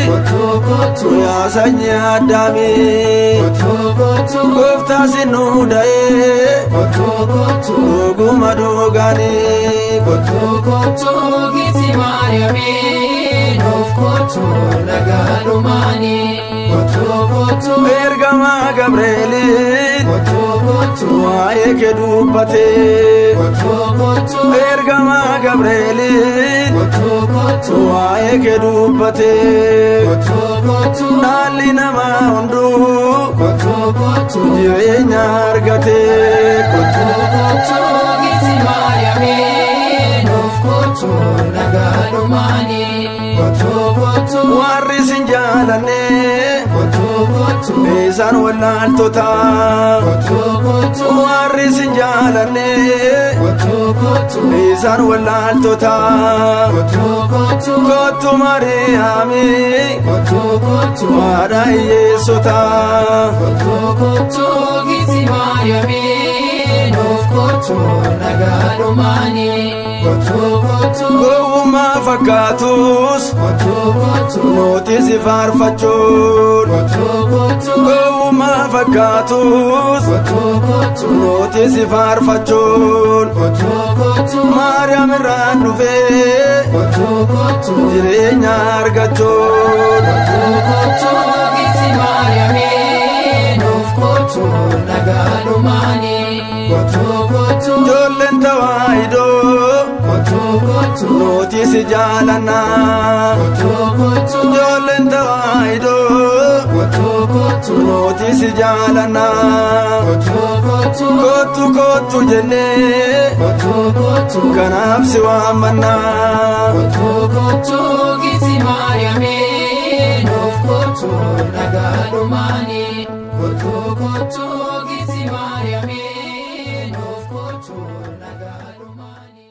E: kottu kottu
I: yaa sanyii Addaamii.
E: kottu kottu
I: Gooftaa sinuu da'ee.
E: kottu kottu
I: Dhuguma dhugaanii.
E: kottu kottu gisi Maariyaamii nuuf kottu nagaadhumaani. Kottu kottu
I: Ergamaa Gabreeliin
E: kottu kottu
I: waa'ee kee dubbatee.
E: kottu kottu
I: Ergamaa Gabreeliin
E: kottu kottu
I: waa'ee kee dubbatee.
E: kottu kottu
I: Dhaalli namaa hunduu
E: kottu kottu
I: jireenya argatee.
E: kottu kottu gisi Maariyaamii nuuf kottu nagaadhumaani. Kottu kottu
I: Warri sin jaalanne
E: kottu kottu
I: isaan wallaaltota.
E: kottu kottu
I: Warri sin jaalanne
E: kottu kottu
I: isaan wallaaltota.
E: kottu kottu
I: Kottu Maariyaamii
E: kottu kottu
I: haadha hiyyeessota.
E: kottu kottu gisi Maariyaamii nuuf kottu nagaadhumaani. Kottu kottu
I: Gowwummaa fakkaatus
E: kottu kottu
I: nuti si faarfachuun.
E: kottu kottu
I: Gowwummaa fakkaatus
E: kottu kottu
I: nuti si faarfachuun.
E: kottu kottu
I: Maariyaam irraan dhufee
E: kottu kottu
I: jireenya argachuun.
E: kottu kottu gisi Maariyaamii nuuf kottu nagaadhumaani. Kottu kottu
I: Ijoolleen tawaahidoo
E: kottu kottu
I: nuti si jaalanna.
E: kottu kottu
I: Ijoolleen tawaahidoo
E: kottu kottu
I: nuti si jaalanna.
E: kottu kottu
I: Kottu kottu jennee
E: kottu kottu
I: kanaaf si waammanna.
E: kottu kottu gisi Maariyaamii nuuf kottu nagaadhumaani. Kottu kottu gisi Maariyaamii nuuf kottu nagaadhumaani.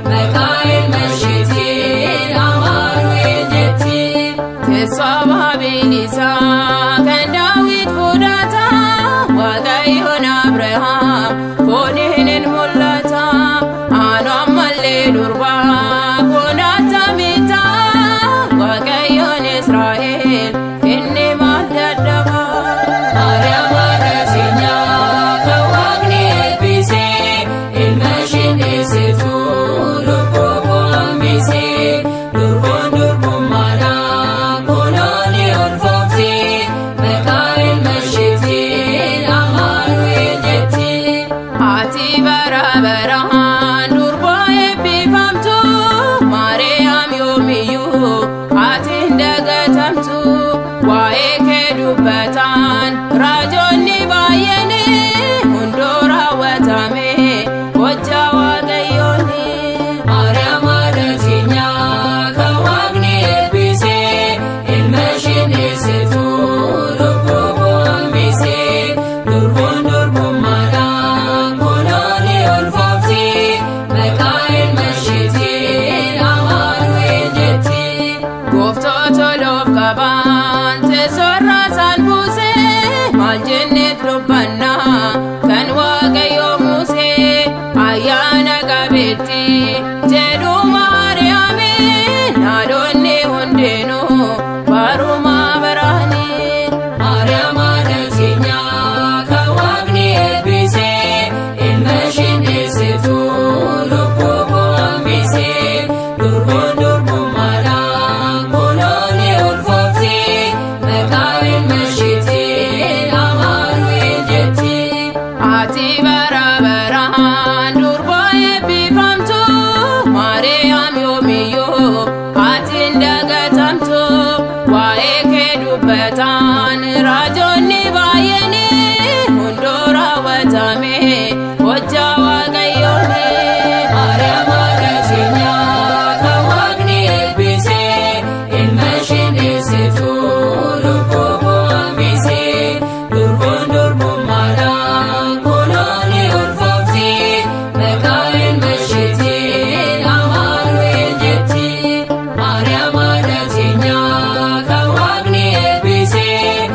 D: Makail mashiti, amanuel jeti.
J: Teessoo bilisaa kan Daawit fudhata Waaqayyoon Abrahaam fooniin hin mul'ata Anu ammallee durbaa kun attamita Waaqayyoon Israa'el inni maal dadhaba
D: Maariyaam Adeesinyaa kan Waaqni eebbisee ilma ishee deessituu lubbuu hambisee durboon durbummaadhaan kunooni ulfoofti maqaa ilma isheetiin Amaanu'eel jetti.
J: Ati bara baraan durbaa eebbifamtu Maariyaam yoomiyyuu ati hin dagatamtu waa'ee kee dubbataan raajoonni baay'een hundoo raawwatame hojjaa Waaqayyooni.
D: Maariyaam Adeesinyaa kan Waaqni eebbisee ilma ishee deessituu lubbuu hambisee durboon durbummaadhaan kunooni ulfoofti maqaa ilma isheetiin Amaanu'eel jetti.
J: Gooftoota loof qaban teessoorraa isaan buusee maal jennee dubbanna kan Waaqayyoo Musee ayyaana qabeetti jedhu Maariyaamiin haadhonni hundinuu barumaa baraanii.
D: Maariyaam Adeesinyaa kan Waaqni eebbisee ilma ishee deessituu lubbuu hambisee durboon durbummaadhaan kunooni ulfoofti maqaa ilma isheetiin Amaanu'eel jetti.
J: Ati bara baraan durbaa eebbifamtu Maariyaam yoomiyyuu ati hin dagatamtu waa'ee kee dubbataan raajoonni baay'een hundoo raawwatame hojjaa Waaqayyooni.
D: Maariyaam Adeesinyaa kan Waaqni eebbisee ilma ishee deessituu lubbuu hambisee durboon durbummaadhaan kunooni ulfoofti maqaa ilma isheetiin Amaanu'eel jetti. Maariyaam Adeesinyaa kan Waaqni eebbisee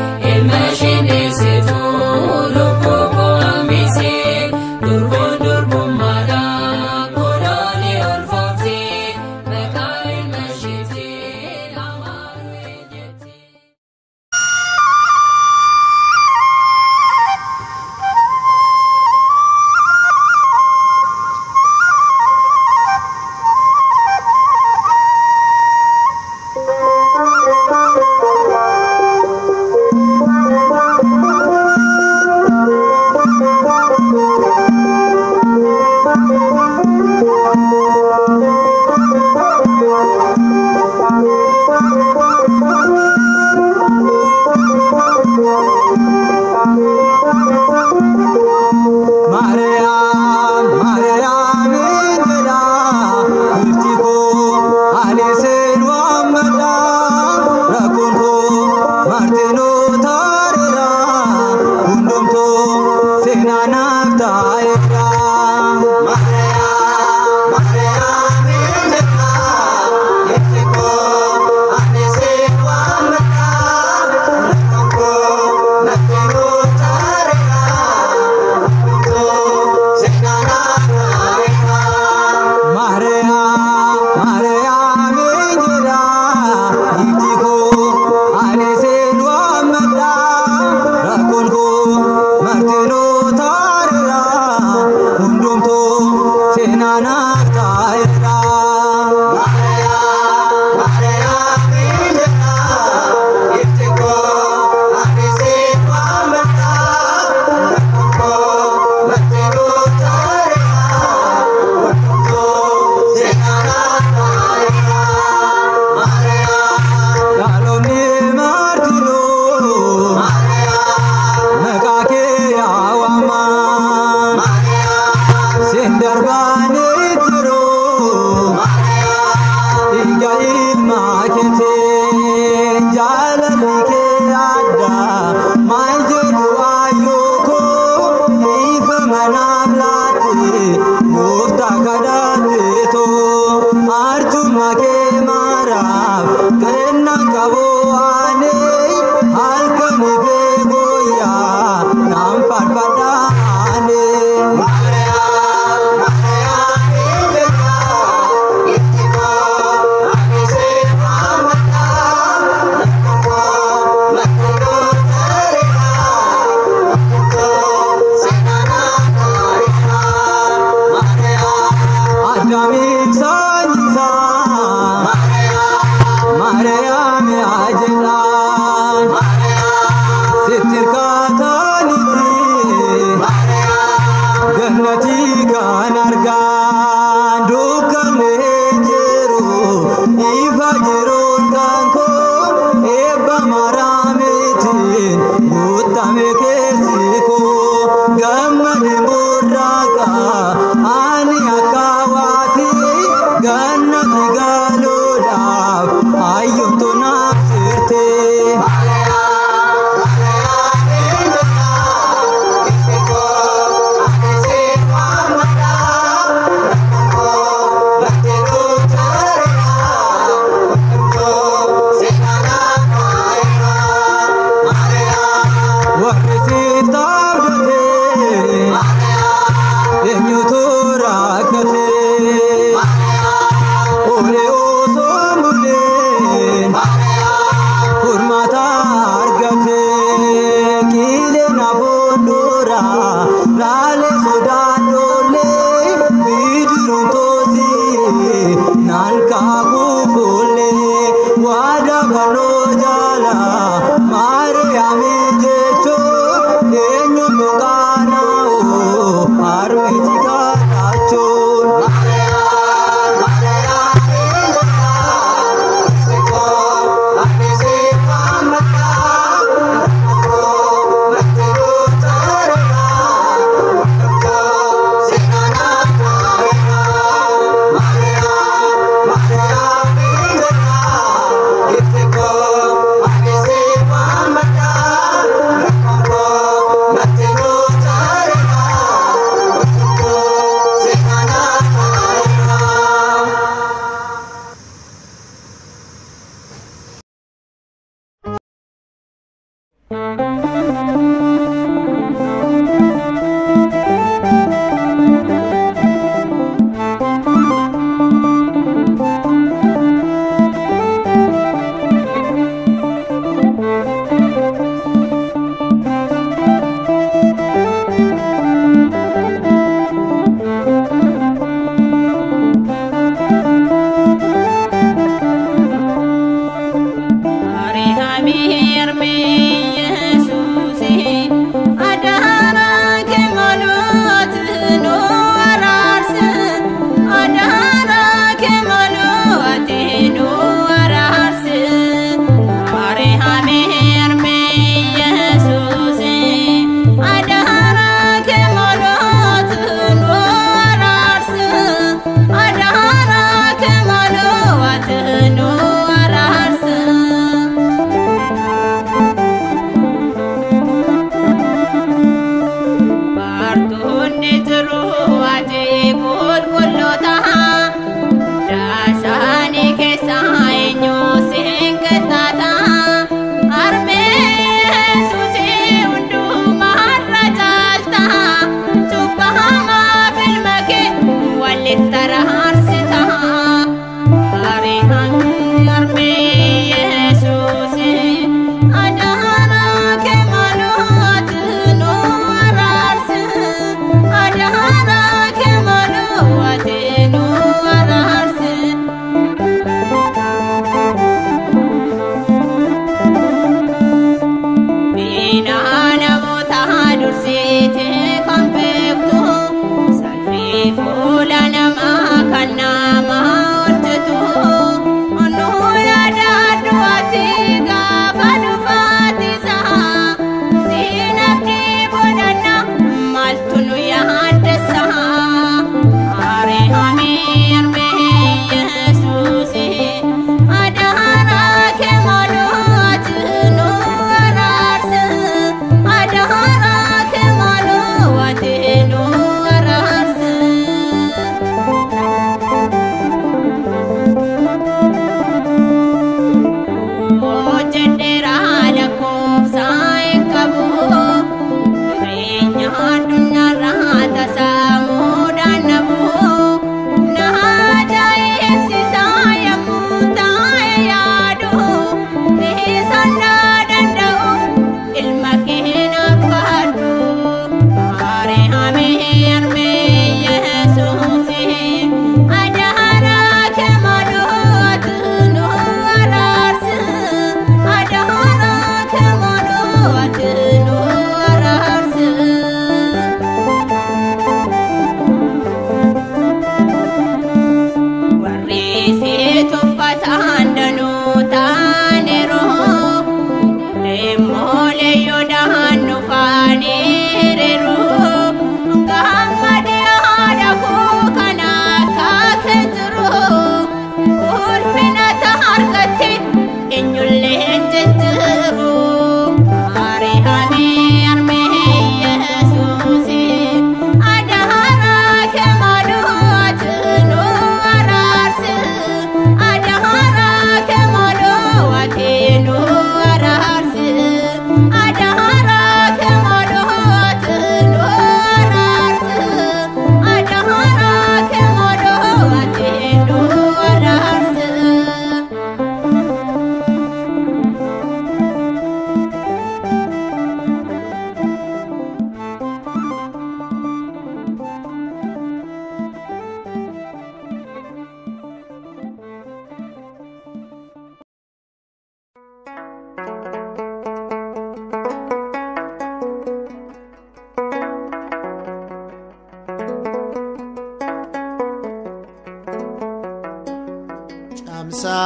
C: camsa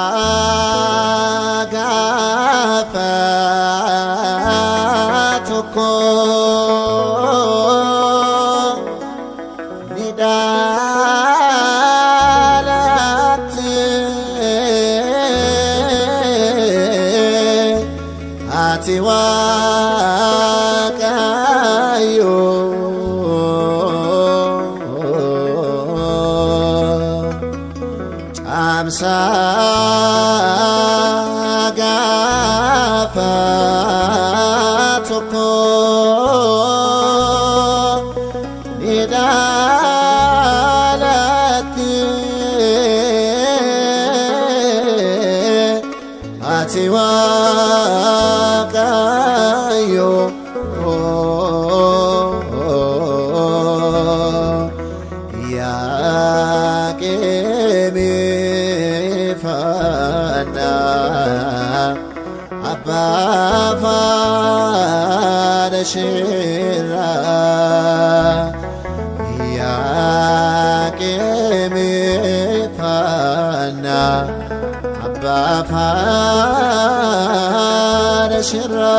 C: gaafa tokko ni dhalatte ati Waaqayyo camsa gaafa tokko ni dhalatte ati Waaqayyo Shira Yakemi Fana Abba Fana Shira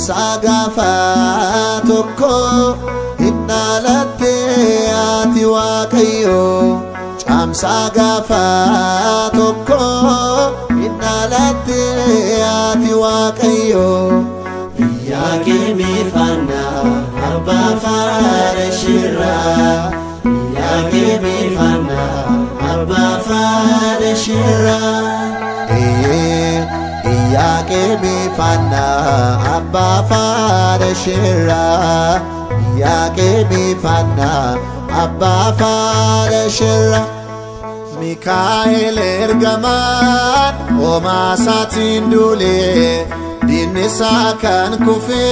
C: Sagafa tokko hidhalatte ati Waaqayyo camsa gaafa tokko hidhalatte ati Waaqayyo Yakemi Fana Abba Fana Shira Yakemi Fana Abba Fana Shira Yakemi Fana Abba Fana Shira Yakemi Fana Abba Fana Shira Mikael ergaman Oma satin dule Dinisa kan kufe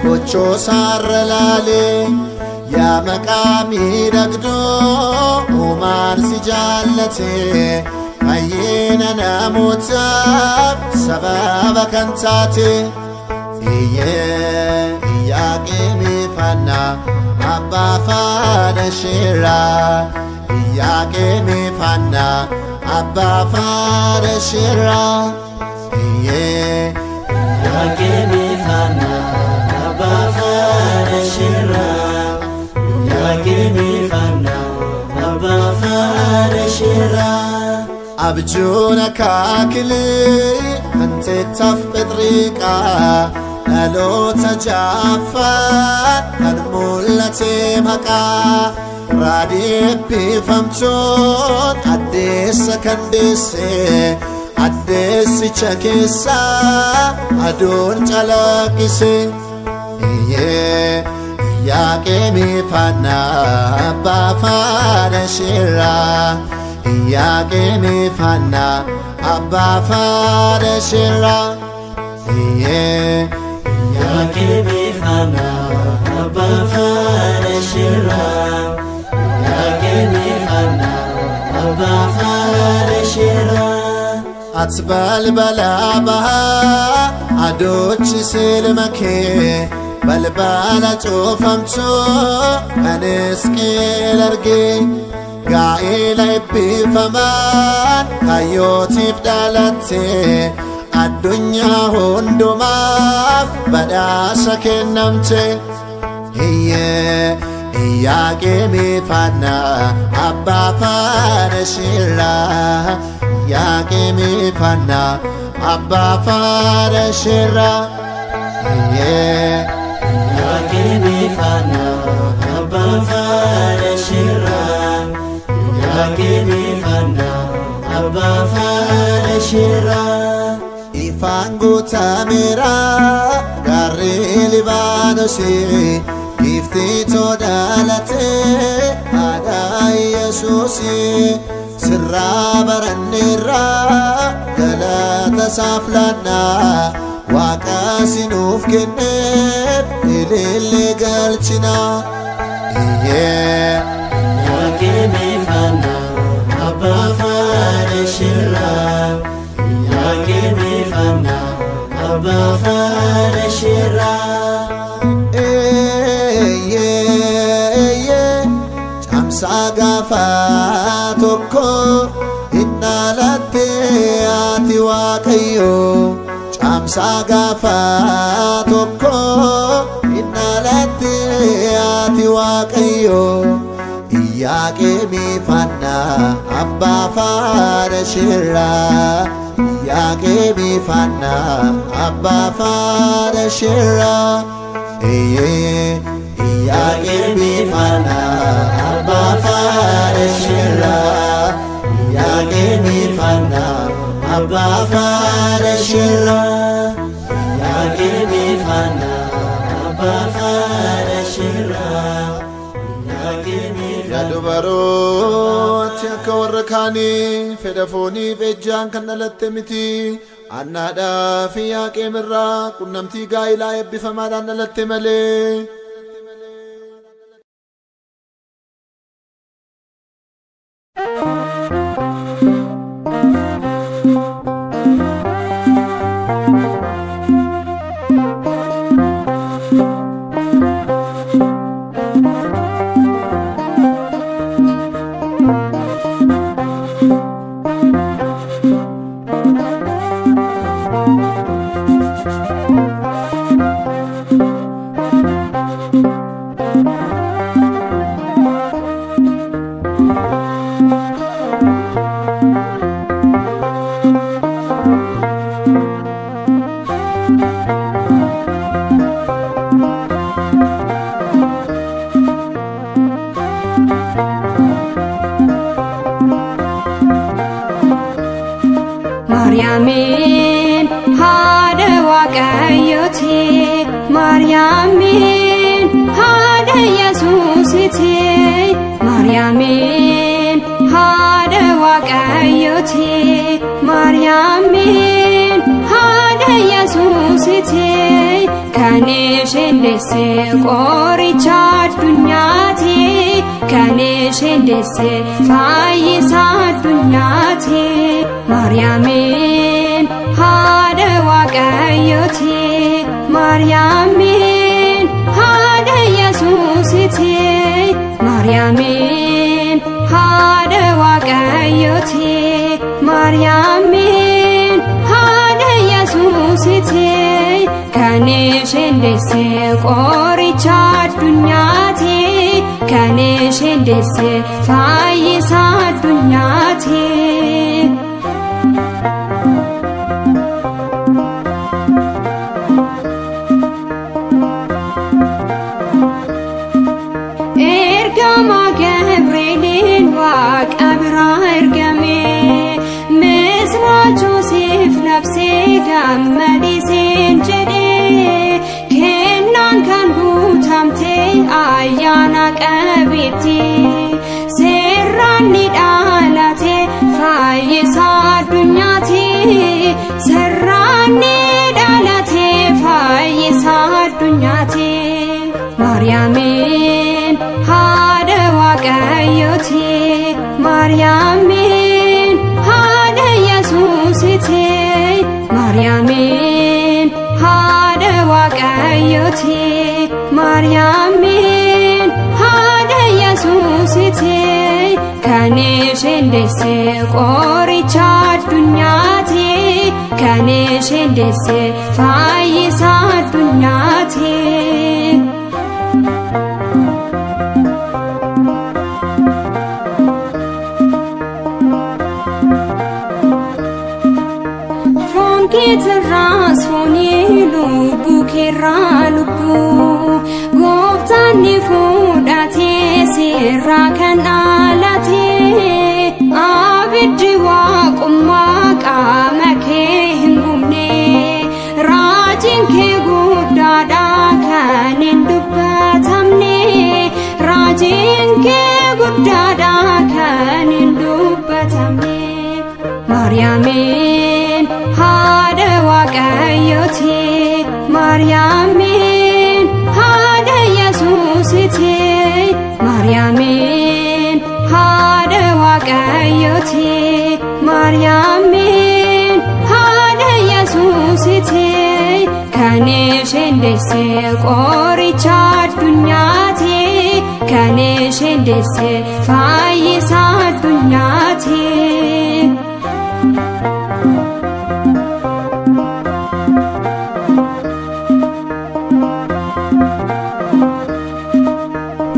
C: Kocho sarrelale Ya maqami dagdo Oman si jallate Ayyena namotab sababa kantate Yakemi Fana Abba Fana Shira Yakemi Fana Abba Fana Shira Yakemi Fana Abba Fana Shira Yakemi Fana Abba Fana Shira Abjuna kakili ante taf bedrika nalota jaffat nadmullate maka radipi famchon addesa kandese addesi chakesa adon chalakise Yakemi Fana Abba Fana Shira Yakemi Fana Abba Fana Shira Yakemi Fana Abba Fana Shira Yakemi Fana Abba Fana Shira Atbal balabaha adochi silmake balbala chofamcho aneskel arge Gaa'ela eebbifamaan kayyootiif dhalatte addunyaa hundumaaf badhaasa kennamte Yakemi Fana Abba Fana Shira Yakemi Fana Abba Fana Shira Yakemi Fana Abba Fana Shira Yakemi Fana Abba Fana Shira Ifangu Tamira Garri Libanosi Gifti Todalate Ada Yesusi Sirra Barannira Galata Saflana Waqasinuf Kenneb Ilili Galchina Yakemi Fana Abba Fana Shira farashira camsa gafa tokko innalatte ati waaqayyo camsa gafa tokko innalatte ati waaqayyo Iyaqemi fanna abba farashira Iyaqemi fanna abba farashira Iyaqemi fanna abba farashira Iyaqemi fanna abba farashira Iyaqemi fanna abba farashira Dubaroo akka warra kaanii fedhafoonii ejjaan kan dhalatte miti annaadhaa fi Yaaqeemirraa qunnamtii gaa'ilaa eebbifamaadhaan dhalatte malee.
K: Mariamin hada waaqayyooti Mariamin hada Yesuusiti Mariamin hada waaqayyooti Mariamin hada Yesuusiti kan isheen deesse qoricha addunyaati kan isheen deesse fayyisa addunyaati Mariamin hada waaqayyooti Mariamin hada Yesuusiti Mariamin hada waaqayyooti Mariamin hada Yesuusiti kan isheen deesse qoricha addunyaati kan isheen deesse fayyisa addunyaati Gammadisiin jedhee kennaan kan guutamte ayyaana qabeetti seerraan ni dhalate fayyisa addunyaati seerraan ni dhalate fayyisa addunyaati Mariamin hada waaqayyooti Mariamin hada Yesuusiti Mariamin hada waaqayyooti Mariamin hada Yesuusiti kan isheen deesse qoricha addunyaati kan isheen deesse fayyisa addunyaati Keetirraa soonii lubbuu keerraa lubbuu gooftaan ni fuudhatee seerraa kan dhalate abiddi waaqummaa qaama kee hin gubne raajiin kee guddaadha kan hin dubbatamne raajiin kee guddaadha kan hin dubbatamne Mariamin hada waaqayyooti Mariamin hada Yesuusiti Mariamin hada waaqayyooti Mariamin hada Yesuusiti kan kan isheen deesse qoricha addunyaati kan isheen deesse fayyisa addunyaati.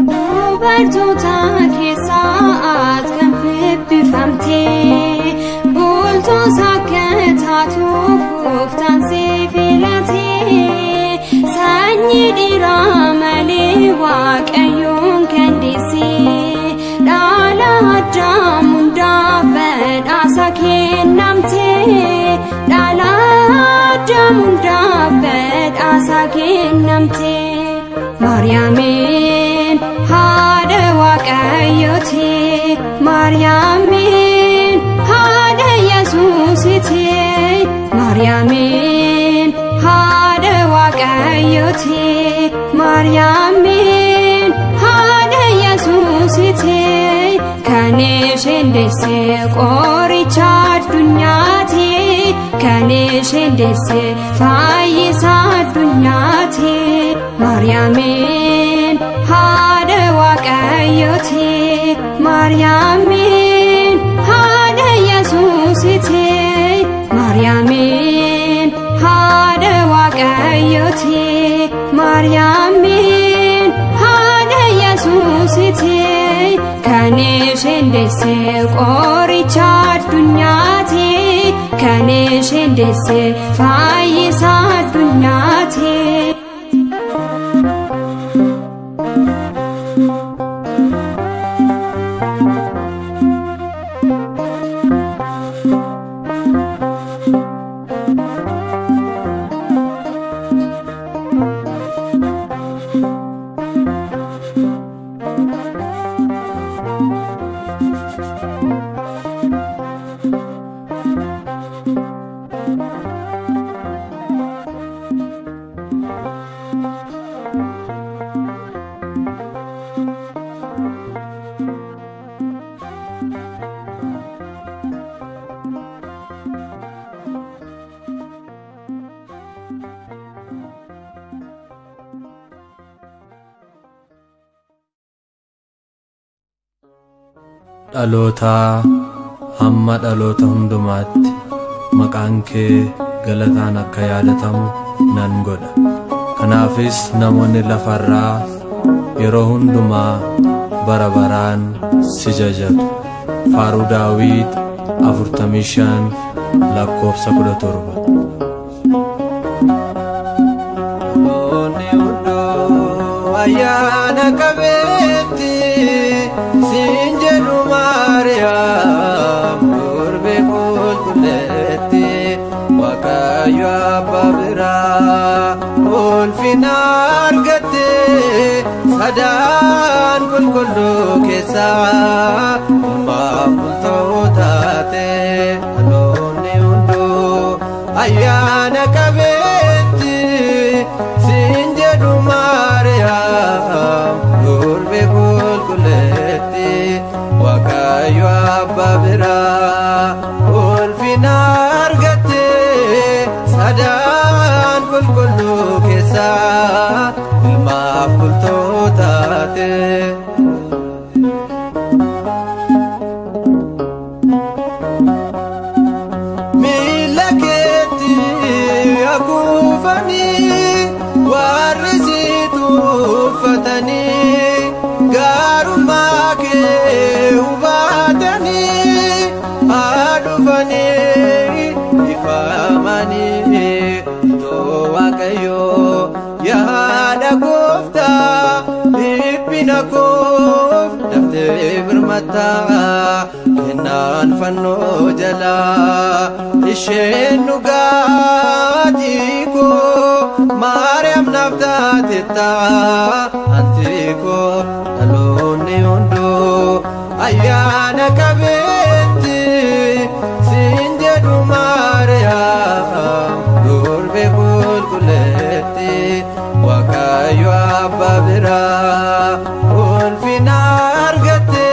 K: Dubartoota keessaa kan fibbifamtee bultoos akka taatuuf gooftaan si filatee sanyii dhiiraa malee waaqayyoon kan deessee dhaala Addaam hundaaf badhaasa kennamtee dhaala Addaam hundaaf badhaasa kennamtee. Maariyaamiin haadha waaqayyooti Maariyaamiin haadha Yesuusiti Maariyaamiin haadha waaqayyooti Maariyaamiin haadha Yesuusiti kan isheen deesse qoricha addunyaati kan isheen deesse fayyisa addunyaati. Maariyaamiin haadha waaqayyooti Maariyaamiin haadha Yesuusiti Maariyaamiin haadha waaqayyooti Maariyaamiin haadha Yesuusiti kan isheen deesse qoricha addunyaati kan isheen deesse fayyisa addunyaati.
H: Dhalootaa hamma dhaloota hundumaatti maqaan kee galataan akka yaadatamu nan godha. Kanaafis namoonni lafarraa yeroo hundumaa bara baraan si jajatu. Faaruu Daawit 45 lakkoofsa 17.
B: Namoonni hunduu ayyaana qabeetti siin jedhu Maariyaam durbee qulqulleetti Waaqayyo Abbaa biraa ulfina argatte sadaan qulqulluu keessaa ilmaaf bultoo taate. Dhaloonni hunduu ayyaana qabeetti siin jedhu Maariyaam durbee qulqulleetti Waaqayyo Abbaa biraa ulfina argatte sadaan qulqulluu keessaa ilmaaf bultoo taate. Miila keetti haguufanii warri si tuffatanii gaarummaa kee hubatanii adufanii ifamanii too Waaqayyoo yaada gooftaa dhiphina koof daftee birmataa kennaan fannoo jalaa isheen dhugaatii koo Maariyaam naaf taatettaa anti koo. Dhaloonni hunduu ayyaana qabeetti siin jedhu Maariyaam durbee qulqulleetti Waaqayyo Abbaa biraa ulfina argatte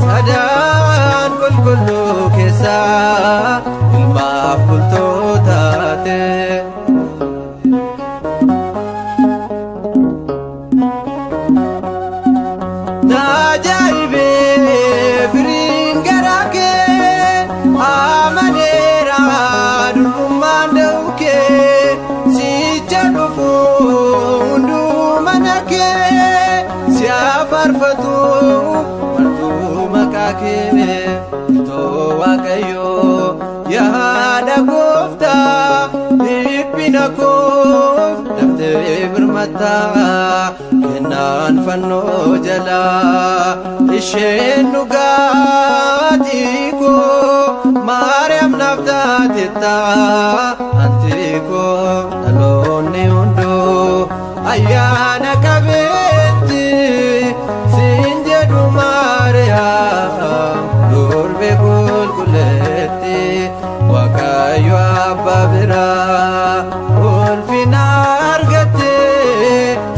B: sadaan qulqulluu keessaa ilmaaf bultoo taate.
E: koof daftee birmataa kennaan fannoo jalaa isheen dhugaatii koo Maariyaam naaf taatettaa anti koo dhaloonni hunduu ayyaana qabeetti siin jedhu Maariyaam durbee qulqulleetti Waaqayyo abbaa biraa ulfina argatte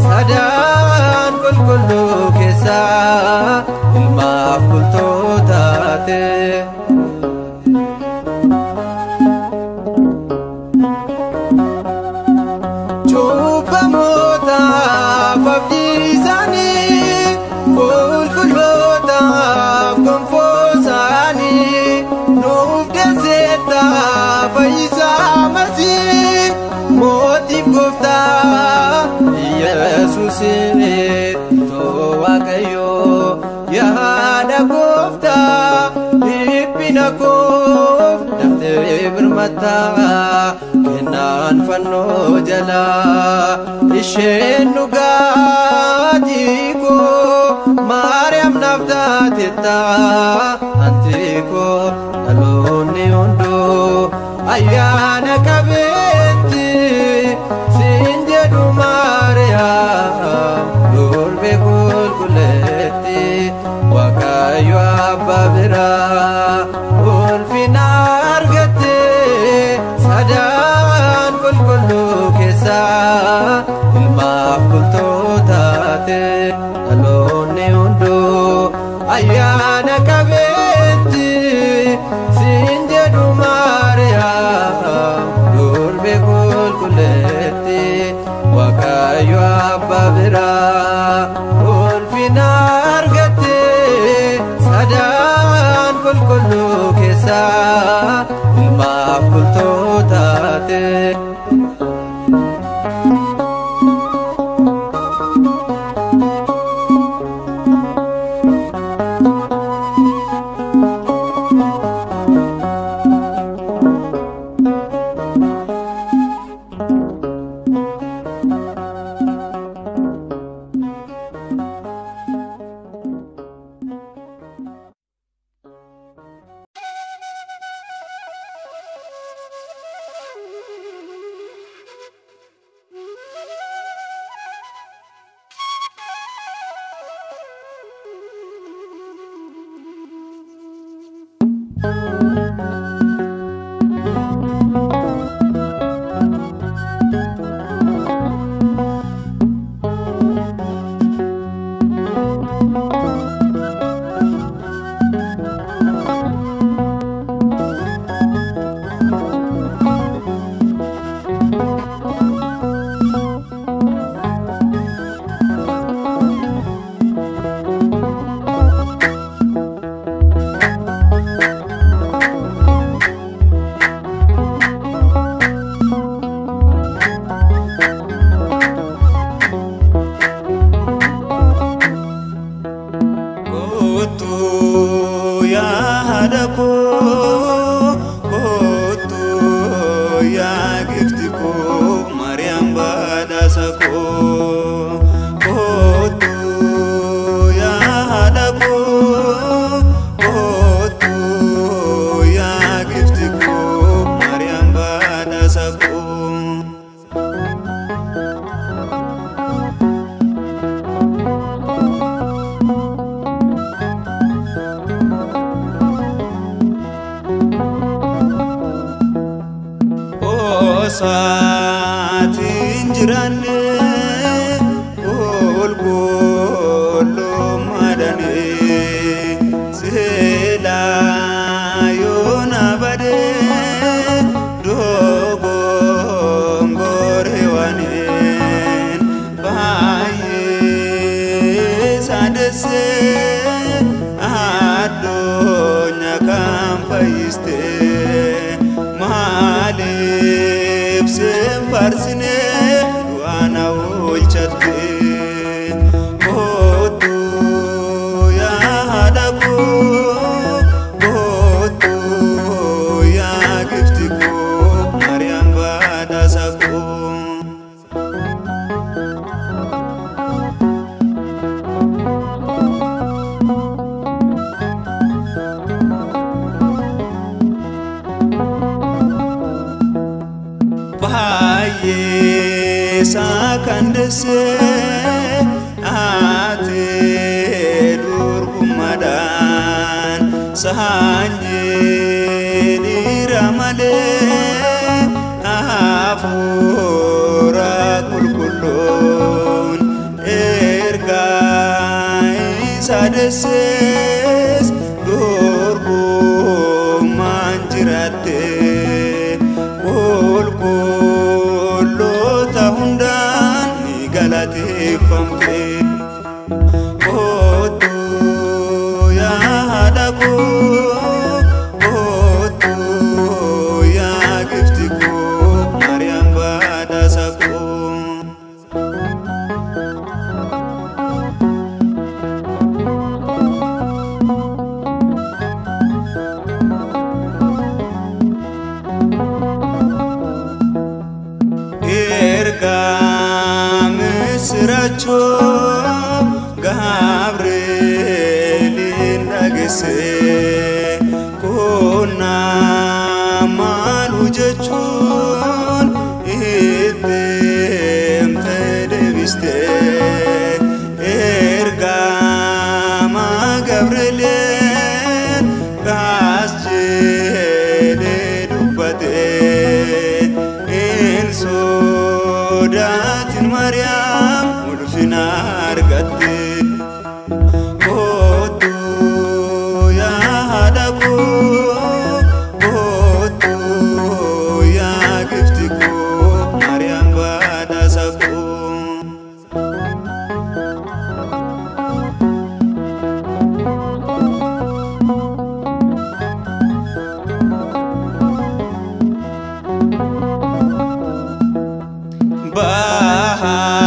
E: sadaan qulqulluu keessaa ilmaaf bultoo taate. Cubbamootaaf abdii isaanii qulqullootaaf gonfoo isaanii nuuf deesseettaa fayyisaa Masiih mootiif gooftaa Yesuusiin too Waaqayyoo yaada gooftaa dhiphina koof daftee birmataa kennaan fannoo jalaa isheen dhugaatii koo Maariyaam naaf taatettaa anti koo dhaloonni hunduu ayyaana qabeetti siin jedhu Maariyaam durbee qulqulleetti Waaqayyo abbaa biraa ulfina argatte sadaan qulqulluu keessaa ilmaaf bultoo taate dhaloonni hunduu ayyaana qabeetti siin jedhu Maariyaam durbee qulqulleetti Waaqayyo abbaa biraa ulfina argatte sadaan qulqulluu keessaa ilmaaf bultoo taate.
L: Saatiin jiraanne qulqulluu madanii seelaa yoona badee dogongoree waaneen baay'ee saadessee addunyaa kan fayyistee maaliif farsine du'aana oolchatte sakandese ate durgumadan sahanye diramale afura kulkulun erga isadeses durguman jirate hundan ni galate famte otu ya hadaku otu ya giftiku Maryam badasaku misracho Gabriel nagese kona malu jechun item tedeviste ergama Gabriel gasje dubate inso datin Maryam ulfina argate otu ya hadaku otu ya giftiku Maryam badasaku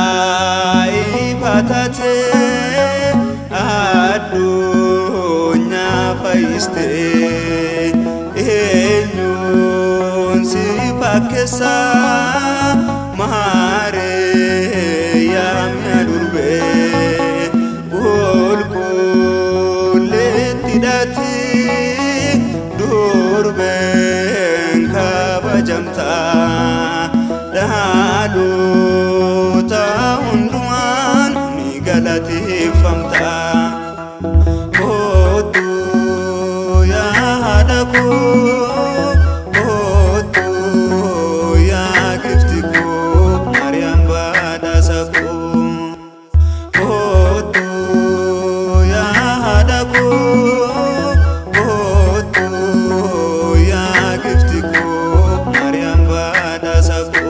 L: bahai patate adunya faiste enyun si pakesa mare yam yadurbe kulkuleti durbe kabajamta dalu tahunduan ni galati famta otu ya hadaku otu ya giftiku Maryam badasaku otu ya hadaku otu ya giftiku Maryam badasaku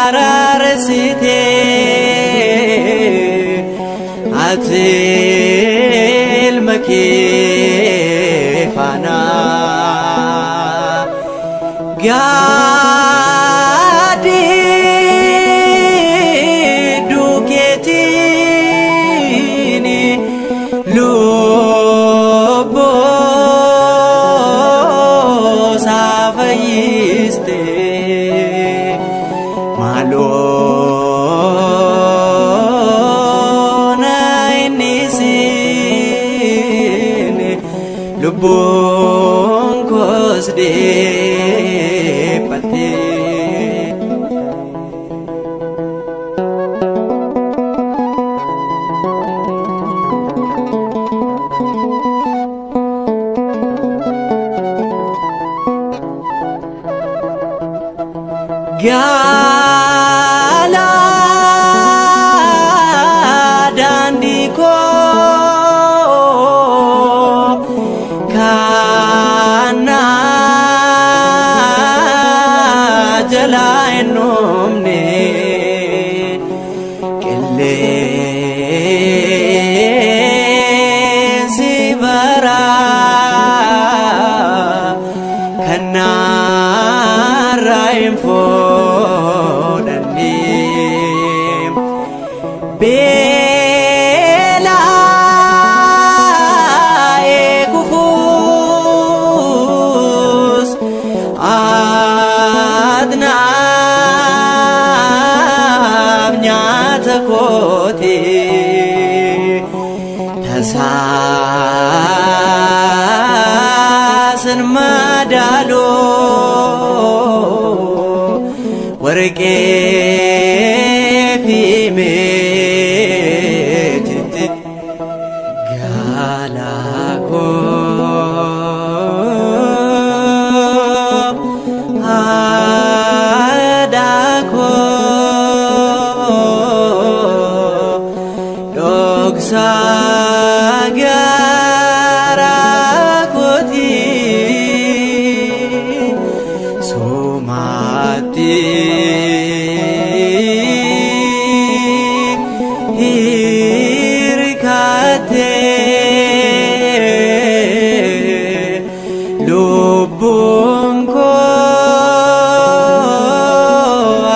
E: Anararsite atil makifana gadi duketini lubo safayiste malona inisin lubung kosde pati Gala dandiko kana jalainumne kelle sibara kana rainfo bela ekufus adna nyata koti tasasan madalo warge fime galako adako doksa garakoti somati hirkate lubungko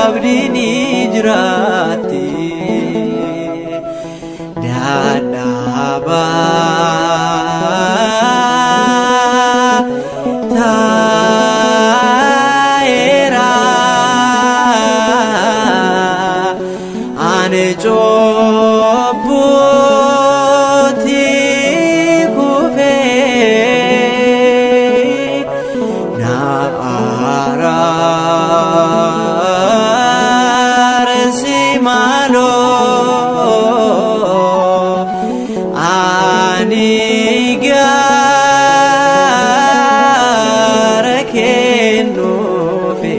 E: abdini jrati dadaba taera ane cobuti kufe simalo anigara kenu fe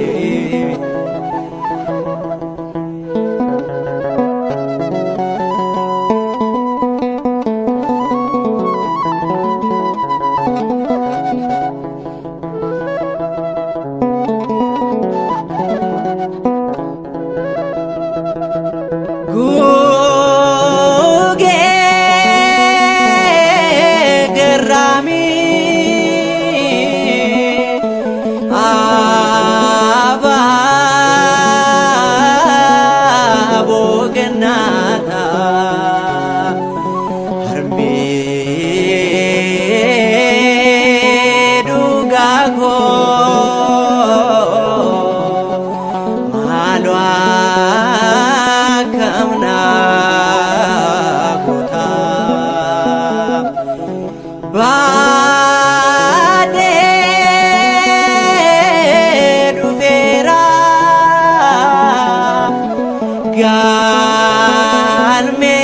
E: guge gerami aba bogenata harme dugago malwa kamna kota bade duvera galme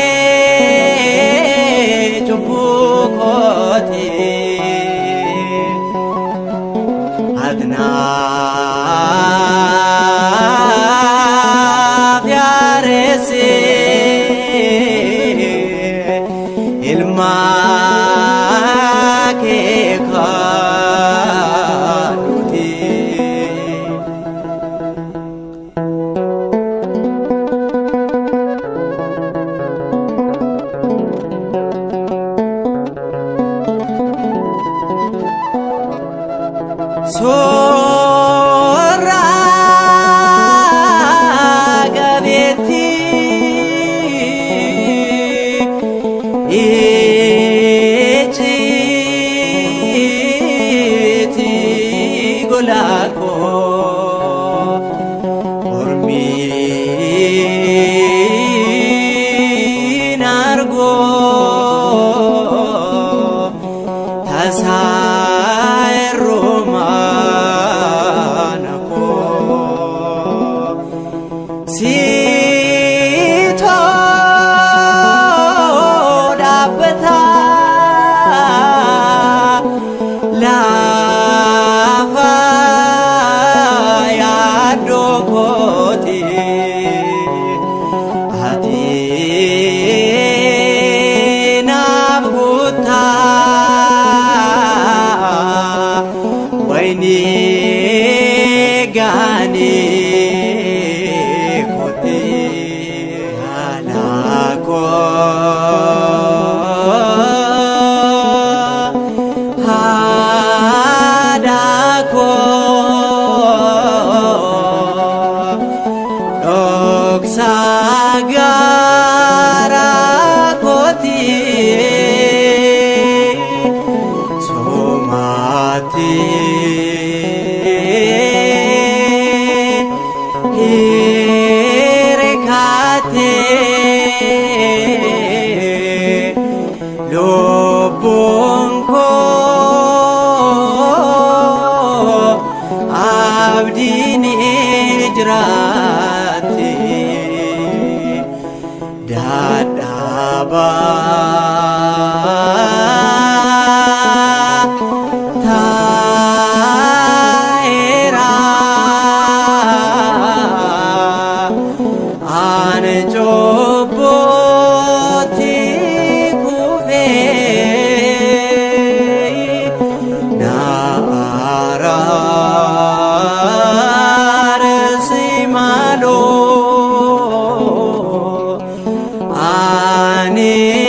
E: chupukoti adna ilma ke khanuti ko ormi nargo tasai romana ko sito dabata lava ya dokoti adina buta waini gani koti alako hadako doksagara koti somati hirekate lobongko abdini jirati dadaba taera ane coboti kuve narar simalo ani